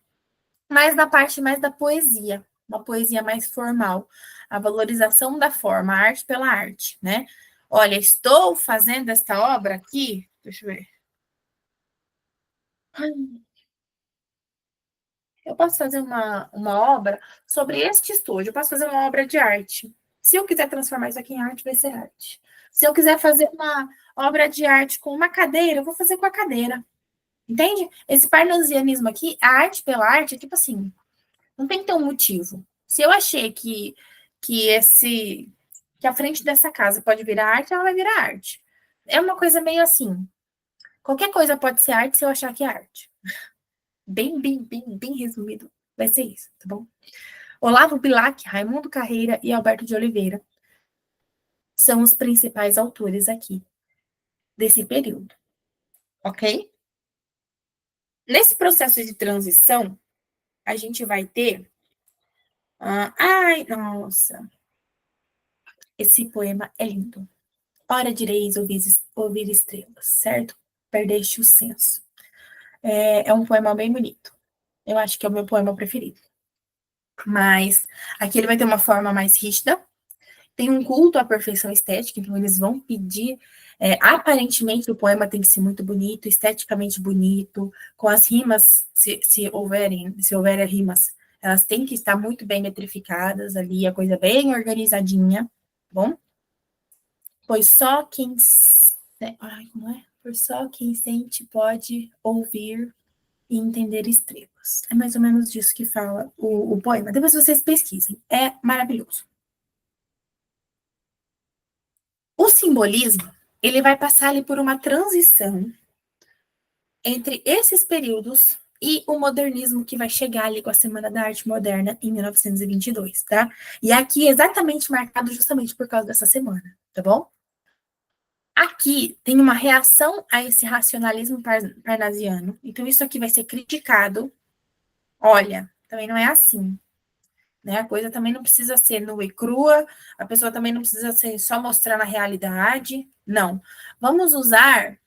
Mas na parte mais da poesia, uma poesia mais formal, a valorização da forma, a arte pela arte, né? Olha, estou fazendo esta obra aqui, deixa eu ver. Eu posso fazer uma obra sobre este estúdio, eu posso fazer uma obra de arte. Se eu quiser transformar isso aqui em arte, vai ser arte. Se eu quiser fazer uma obra de arte com uma cadeira, eu vou fazer com a cadeira. Entende? Esse parnasianismo aqui, a arte pela arte, é tipo assim, não tem que ter um motivo. Se eu achei que a frente dessa casa pode virar arte, ela vai virar arte. É uma coisa meio assim. Qualquer coisa pode ser arte se eu achar que é arte. Bem resumido, vai ser isso, tá bom? Olavo Bilac, Raimundo Carreira e Alberto de Oliveira são os principais autores aqui desse período, ok? Nesse processo de transição, a gente vai ter. Ai, nossa, esse poema é lindo. Ora direis ouvir estrelas, certo? Perdeste o senso. É um poema bem bonito. Eu acho que é o meu poema preferido. Mas aqui ele vai ter uma forma mais rígida, tem um culto à perfeição estética, então eles vão pedir, aparentemente o poema tem que ser muito bonito, esteticamente bonito, com as rimas, se houver rimas, elas têm que estar muito bem metrificadas ali, a coisa bem organizadinha, tá bom? Pois só quem... Ai, como é? Por só quem sente pode ouvir e entender estrelas. É mais ou menos disso que fala o poema. Depois vocês pesquisem. É maravilhoso. O simbolismo, ele vai passar ali por uma transição entre esses períodos e o modernismo que vai chegar ali com a Semana da Arte Moderna em 1922, tá? E aqui exatamente marcado justamente por causa dessa semana, tá bom? Aqui tem uma reação a esse racionalismo parnasiano. Então, isso aqui vai ser criticado. Olha, também não é assim. Né? A coisa também não precisa ser nua e crua, a pessoa também não precisa ser só mostrando a realidade. Não. Vamos usar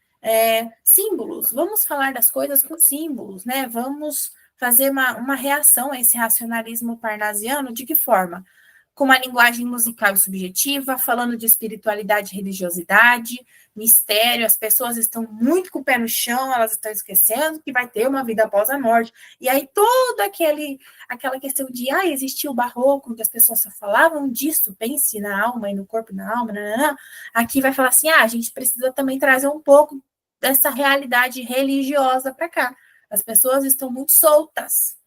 símbolos, vamos falar das coisas com símbolos, né? Vamos fazer uma reação a esse racionalismo parnasiano, de que forma? Com uma linguagem musical e subjetiva, falando de espiritualidade e religiosidade, mistério, as pessoas estão muito com o pé no chão, elas estão esquecendo que vai ter uma vida após a morte. E aí toda aquela questão de, existiu o barroco, que as pessoas só falavam disso, pense na alma e no corpo na alma, nanana. Aqui vai falar assim, a gente precisa também trazer um pouco dessa realidade religiosa para cá. As pessoas estão muito soltas.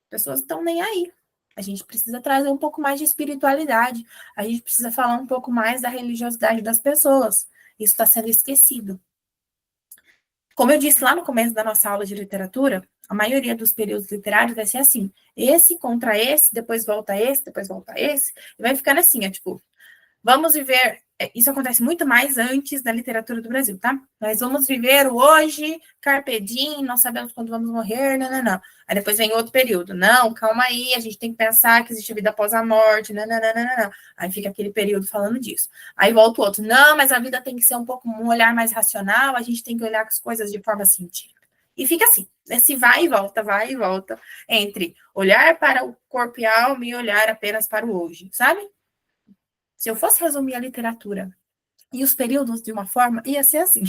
As pessoas estão nem aí. A gente precisa trazer um pouco mais de espiritualidade. A gente precisa falar um pouco mais da religiosidade das pessoas. Isso está sendo esquecido. Como eu disse lá no começo da nossa aula de literatura, a maioria dos períodos literários vai ser assim: esse contra esse, depois volta esse, depois volta esse, e vai ficando assim, tipo, vamos viver. Isso acontece muito mais antes da literatura do Brasil, tá? Nós vamos viver o hoje, carpe diem, não sabemos quando vamos morrer, não, não, não. Aí depois vem outro período. Não, calma aí, a gente tem que pensar que existe vida após a morte, não, não, não, não, não. Aí fica aquele período falando disso. Aí volta o outro. Não, mas a vida tem que ser um olhar mais racional, a gente tem que olhar as coisas de forma científica. E fica assim, esse vai e volta, entre olhar para o corpo e a alma e olhar apenas para o hoje, sabe? Se eu fosse resumir a literatura e os períodos de uma forma, ia ser assim.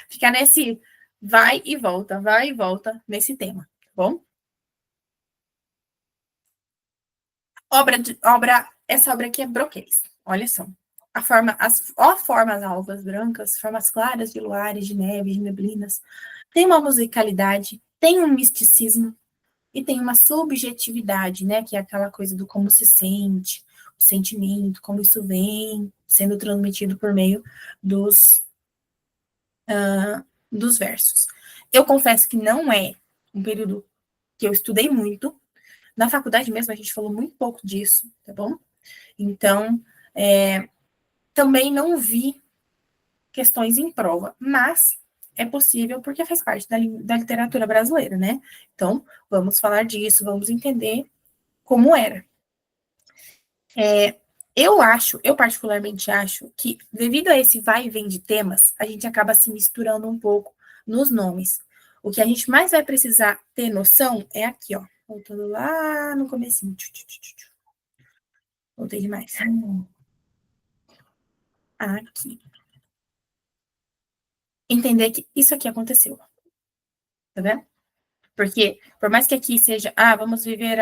Ficar nesse vai e volta nesse tema, tá bom? Essa obra aqui é broquês. Olha só. Formas alvas, brancas, formas claras de luares, de neve, de neblinas. Tem uma musicalidade, tem um misticismo e tem uma subjetividade, né? Que é aquela coisa do como se sente, o sentimento, como isso vem sendo transmitido por meio dos dos versos. Eu confesso que não é um período que eu estudei muito. Na faculdade mesmo, a gente falou muito pouco disso, tá bom? Então, também não vi questões em prova, mas é possível porque faz parte da literatura brasileira, né? Então, vamos falar disso, vamos entender como era. Eu particularmente acho que, devido a esse vai e vem de temas, a gente acaba se misturando um pouco nos nomes. O que a gente mais vai precisar ter noção é aqui, ó. Voltando lá no comecinho. Voltei demais. Aqui. Entender que isso aqui aconteceu. Tá vendo? Porque, por mais que aqui seja, vamos viver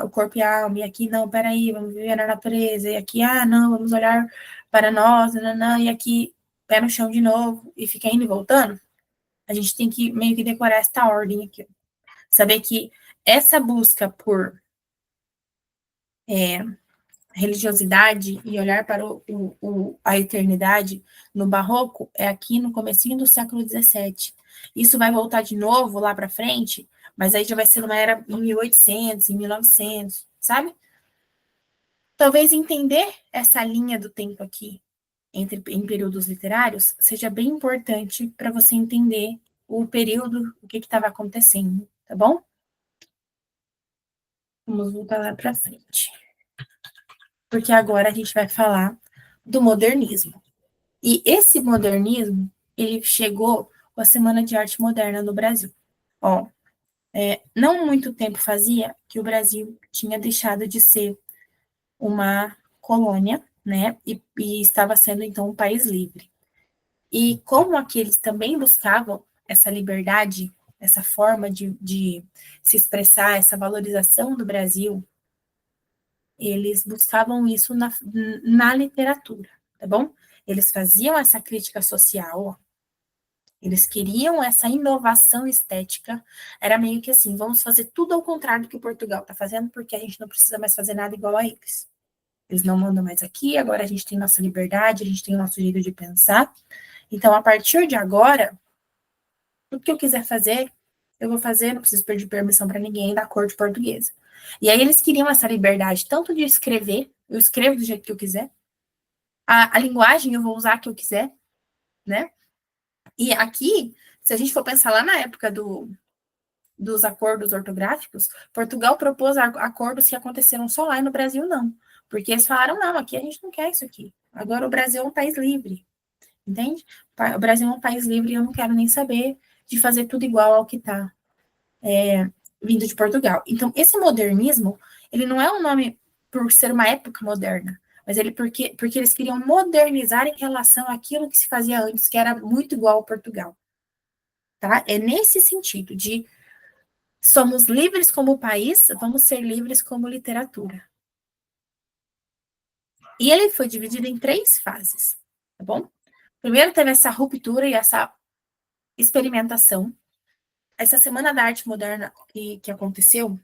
o corpo e a alma, e aqui, não, peraí, vamos viver na natureza, e aqui, não, vamos olhar para nós, nanã, e aqui, pé no chão de novo, e fica indo e voltando, a gente tem que meio que decorar esta ordem aqui. Saber que essa busca por religiosidade e olhar para a eternidade no barroco é aqui no comecinho do século XVII. Isso vai voltar de novo lá para frente, mas aí já vai ser numa era em 1800, em 1900, sabe? Talvez entender essa linha do tempo aqui em períodos literários seja bem importante para você entender o período, o que estava acontecendo, tá bom? Vamos voltar lá para frente. Porque agora a gente vai falar do modernismo. E esse modernismo, ele chegou com a Semana de Arte Moderna no Brasil. Ó, não muito tempo fazia que o Brasil tinha deixado de ser uma colônia, né? E estava sendo, então, um país livre. E como aqui eles também buscavam essa liberdade, essa forma de se expressar, essa valorização do Brasil, eles buscavam isso na literatura, tá bom? Eles faziam essa crítica social, ó. Eles queriam essa inovação estética, era meio que assim, vamos fazer tudo ao contrário do que Portugal está fazendo, porque a gente não precisa mais fazer nada igual a eles. Eles não mandam mais aqui, agora a gente tem nossa liberdade, a gente tem o nosso jeito de pensar. Então, a partir de agora, tudo que eu quiser fazer, eu vou fazer, não preciso pedir permissão para ninguém da corte portuguesa. E aí eles queriam essa liberdade, tanto de escrever, eu escrevo do jeito que eu quiser, a linguagem eu vou usar a que eu quiser, né? E aqui, se a gente for pensar lá na época dos acordos ortográficos, Portugal propôs acordos que aconteceram só lá e no Brasil não. Porque eles falaram, não, aqui a gente não quer isso aqui. Agora o Brasil é um país livre, entende? O Brasil é um país livre e eu não quero nem saber de fazer tudo igual ao que está vindo de Portugal. Então, esse modernismo, ele não é um nome por ser uma época moderna, mas ele porque eles queriam modernizar em relação àquilo que se fazia antes, que era muito igual ao Portugal. Tá? É nesse sentido de somos livres como país, vamos ser livres como literatura. E ele foi dividido em 3 fases, tá bom? Primeiro teve essa ruptura e essa experimentação. Essa Semana da Arte Moderna que aconteceu,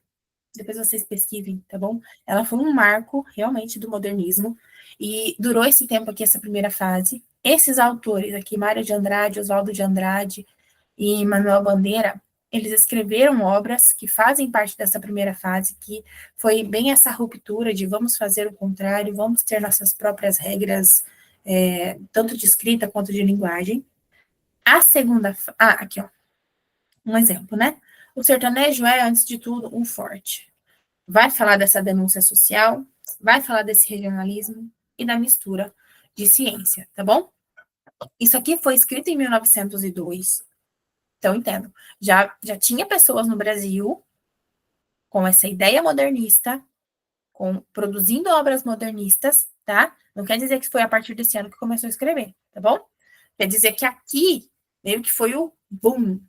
depois vocês pesquisem, tá bom? Ela foi um marco, realmente, do modernismo, e durou esse tempo aqui, essa primeira fase. Esses autores aqui, Mário de Andrade, Oswaldo de Andrade e Manuel Bandeira, eles escreveram obras que fazem parte dessa primeira fase, que foi bem essa ruptura de vamos fazer o contrário, vamos ter nossas próprias regras, tanto de escrita quanto de linguagem. A segunda... aqui, ó. Um exemplo, né? O sertanejo é, antes de tudo, um forte. Vai falar dessa denúncia social, vai falar desse regionalismo e da mistura de ciência, tá bom? Isso aqui foi escrito em 1902, então entendo. Já tinha pessoas no Brasil com essa ideia modernista, produzindo obras modernistas, tá? Não quer dizer que foi a partir desse ano que começou a escrever, tá bom? Quer dizer que aqui meio que foi o boom.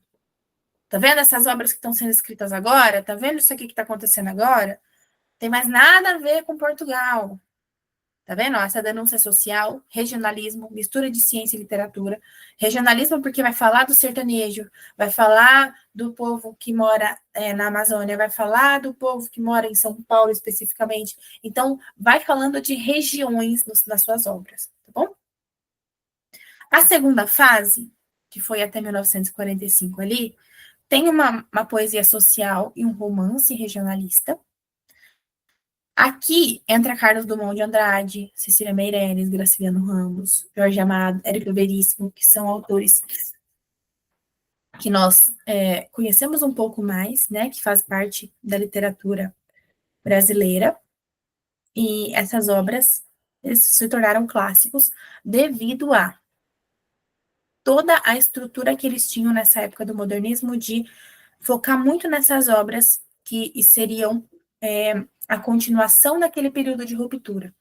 Tá vendo essas obras que estão sendo escritas agora? Tá vendo isso aqui que está acontecendo agora? Tem mais nada a ver com Portugal. Tá vendo? Essa denúncia social, regionalismo, mistura de ciência e literatura. Regionalismo porque vai falar do sertanejo, vai falar do povo que mora na Amazônia, vai falar do povo que mora em São Paulo especificamente. Então, vai falando de regiões nas suas obras, tá bom? A segunda fase, que foi até 1945 ali, tem uma poesia social e um romance regionalista. Aqui entra Carlos Drummond de Andrade, Cecília Meirelles, Graciliano Ramos, Jorge Amado, Érico Veríssimo, que são autores que nós conhecemos um pouco mais, né, que faz parte da literatura brasileira. E essas obras eles se tornaram clássicos devido a toda a estrutura que eles tinham nessa época do modernismo de focar muito nessas obras que seriam a continuação daquele período de ruptura.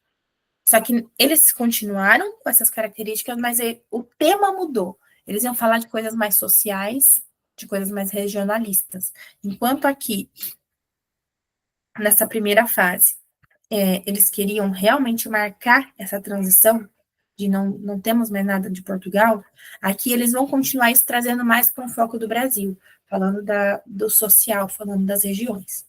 Só que eles continuaram com essas características, mas o tema mudou. Eles iam falar de coisas mais sociais, de coisas mais regionalistas. Enquanto aqui, nessa primeira fase, eles queriam realmente marcar essa transição de não temos mais nada de Portugal, aqui eles vão continuar isso trazendo mais para um foco do Brasil, falando do social, falando das regiões.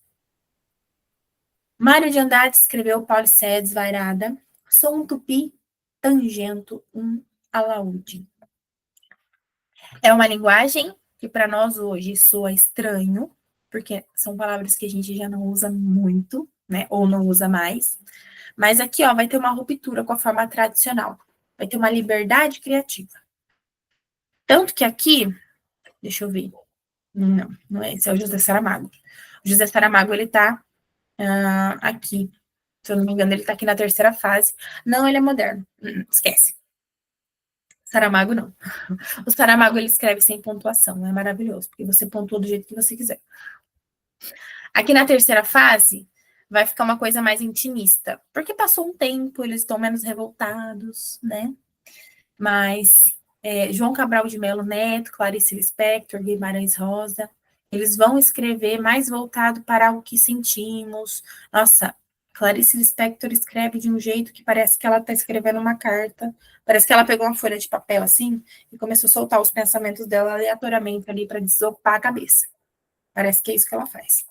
Mário de Andrade escreveu Paulicéia Desvairada, Sou um tupi, tangento, um alaúde. É uma linguagem que para nós hoje soa estranho, porque são palavras que a gente já não usa muito, né, ou não usa mais. Mas aqui, ó, vai ter uma ruptura com a forma tradicional. Vai ter uma liberdade criativa. Tanto que aqui, deixa eu ver. Não é esse, é o José Saramago. O José Saramago, ele tá aqui. Se eu não me engano, ele tá aqui na terceira fase. Não, ele é moderno. Esquece. Saramago, não. O Saramago, ele escreve sem pontuação. É maravilhoso, porque você pontua do jeito que você quiser. Aqui na terceira fase, vai ficar uma coisa mais intimista. Porque passou um tempo, eles estão menos revoltados, né? Mas João Cabral de Melo Neto, Clarice Lispector, Guimarães Rosa, eles vão escrever mais voltado para o que sentimos. Nossa, Clarice Lispector escreve de um jeito que parece que ela está escrevendo uma carta. Parece que ela pegou uma folha de papel assim e começou a soltar os pensamentos dela aleatoriamente ali para desocupar a cabeça. Parece que é isso que ela faz.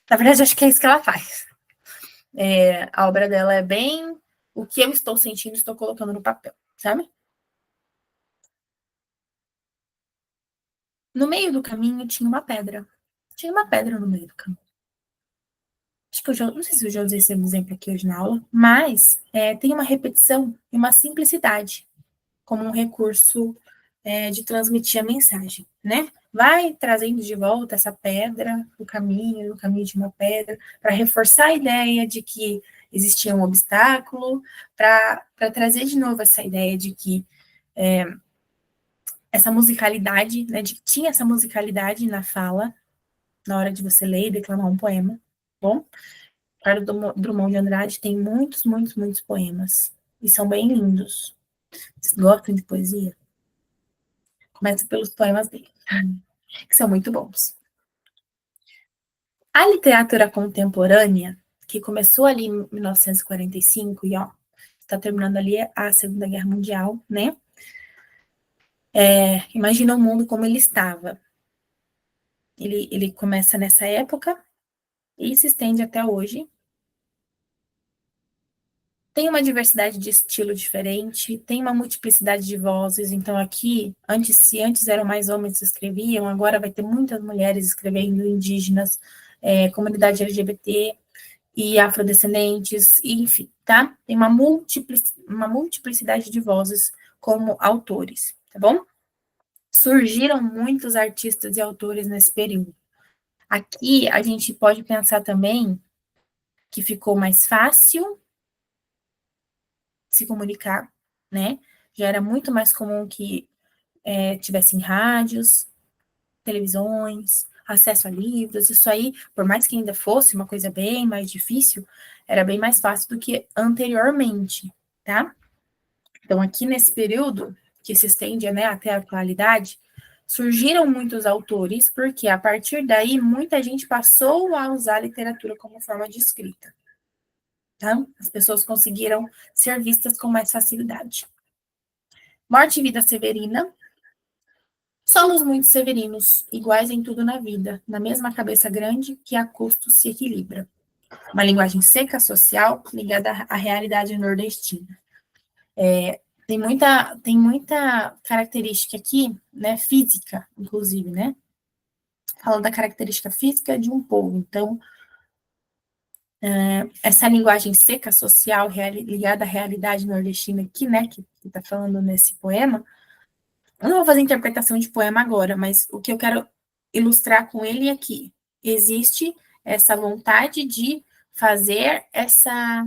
Na verdade, acho que é isso que ela faz. A obra dela é bem o que eu estou sentindo, estou colocando no papel, sabe? No meio do caminho tinha uma pedra. Tinha uma pedra no meio do caminho. Acho que não sei se eu já usei esse exemplo aqui hoje na aula, mas tem uma repetição e uma simplicidade como um recurso de transmitir a mensagem, né? Vai trazendo de volta essa pedra no caminho de uma pedra, para reforçar a ideia de que existia um obstáculo, para trazer de novo essa ideia de que essa musicalidade, né, de que tinha essa musicalidade na fala, na hora de você ler e declamar um poema, bom? Carlos Drummond de Andrade tem muitos, muitos, muitos poemas, e são bem lindos. Vocês gostam de poesia? Começa pelos poemas dele, que são muito bons. A literatura contemporânea, que começou ali em 1945, e ó, está terminando ali a Segunda Guerra Mundial, né? Imagina o mundo como ele estava. Ele começa nessa época e se estende até hoje. Tem uma diversidade de estilo diferente, tem uma multiplicidade de vozes. Então, aqui, se antes eram mais homens que escreviam, agora vai ter muitas mulheres escrevendo, indígenas, comunidade LGBT e afrodescendentes, enfim, tá? Tem uma multiplicidade de vozes como autores, tá bom? Surgiram muitos artistas e autores nesse período. Aqui, a gente pode pensar também que ficou mais fácil se comunicar, né? Já era muito mais comum que tivessem rádios, televisões, acesso a livros. Isso aí, por mais que ainda fosse uma coisa bem mais difícil, era bem mais fácil do que anteriormente, tá? Então, aqui nesse período, que se estende, né, até a atualidade, surgiram muitos autores, porque a partir daí muita gente passou a usar a literatura como forma de escrita. Tá? As pessoas conseguiram ser vistas com mais facilidade. Morte e Vida Severina. Somos muito severinos, iguais em tudo na vida, na mesma cabeça grande que a custo se equilibra. Uma linguagem seca, social, ligada à realidade nordestina. Tem muita característica aqui, né, física, inclusive, né? Fala da característica física de um povo. Então, essa linguagem seca, social, ligada à realidade nordestina aqui, né, que está falando nesse poema, eu não vou fazer interpretação de poema agora, mas o que eu quero ilustrar com ele é que existe essa vontade de fazer essa,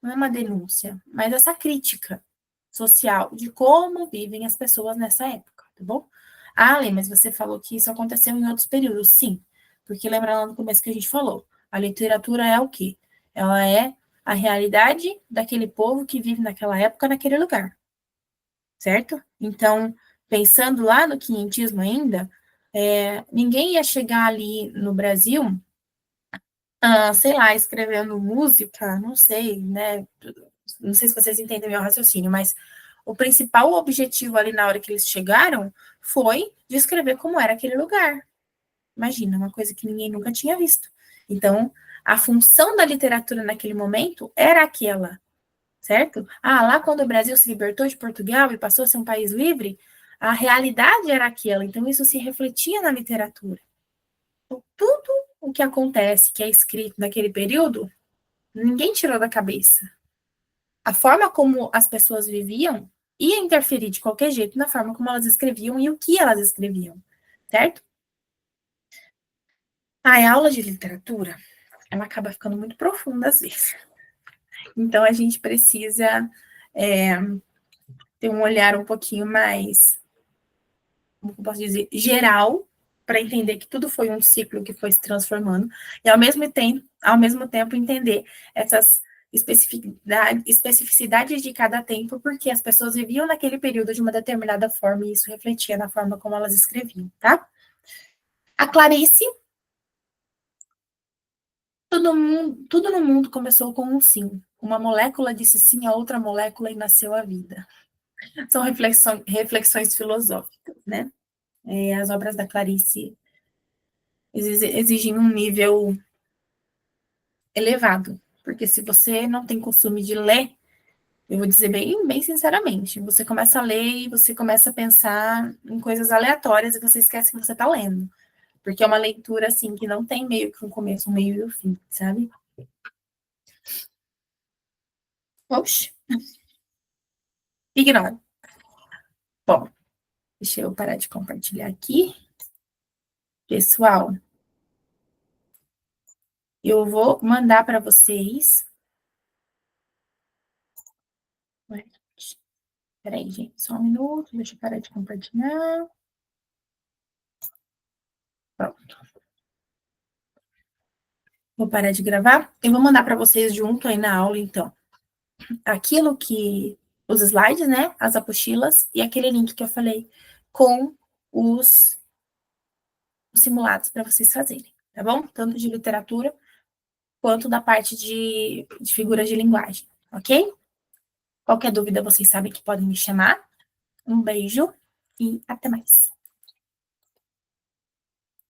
não é uma denúncia, mas essa crítica social de como vivem as pessoas nessa época, tá bom? Ah, Lê, mas você falou que isso aconteceu em outros períodos. Sim, porque lembra lá no começo que a gente falou, a literatura é o quê? Ela é a realidade daquele povo que vive naquela época, naquele lugar, certo? Então, pensando lá no quinhentismo ainda, ninguém ia chegar ali no Brasil, sei lá, escrevendo música, não sei, né? Não sei se vocês entendem meu raciocínio, mas o principal objetivo ali na hora que eles chegaram foi descrever como era aquele lugar. Imagina, uma coisa que ninguém nunca tinha visto. Então, a função da literatura naquele momento era aquela, certo? Lá quando o Brasil se libertou de Portugal e passou a ser um país livre, a realidade era aquela. Então, isso se refletia na literatura. Então, tudo o que acontece, que é escrito naquele período, ninguém tirou da cabeça. A forma como as pessoas viviam ia interferir de qualquer jeito na forma como elas escreviam e o que elas escreviam, certo? A aula de literatura, ela acaba ficando muito profunda às vezes. Então, a gente precisa ter um olhar um pouquinho mais, como eu posso dizer, geral, para entender que tudo foi um ciclo que foi se transformando, e ao mesmo tempo entender essas especificidades de cada tempo, porque as pessoas viviam naquele período de uma determinada forma, e isso refletia na forma como elas escreviam, tá? A Clarice, tudo no mundo começou com um sim. Uma molécula disse sim a outra molécula e nasceu a vida. São reflexões filosóficas, né? As obras da Clarice exigem um nível elevado, porque se você não tem costume de ler, eu vou dizer bem, bem sinceramente, você começa a ler e você começa a pensar em coisas aleatórias e você esquece que você está lendo, porque é uma leitura assim que não tem meio que um começo, um meio e um fim, sabe? Oxe, ignora. Bom, deixa eu parar de compartilhar aqui. Pessoal, eu vou mandar para vocês. Peraí, gente, só um minuto, deixa eu parar de compartilhar. Pronto. Vou parar de gravar. Eu vou mandar para vocês junto aí na aula, então, aquilo que. Os slides, né? As apostilas e aquele link que eu falei com os simulados para vocês fazerem, tá bom? Tanto de literatura quanto da parte de figuras de linguagem, ok? Qualquer dúvida, vocês sabem que podem me chamar. Um beijo e até mais.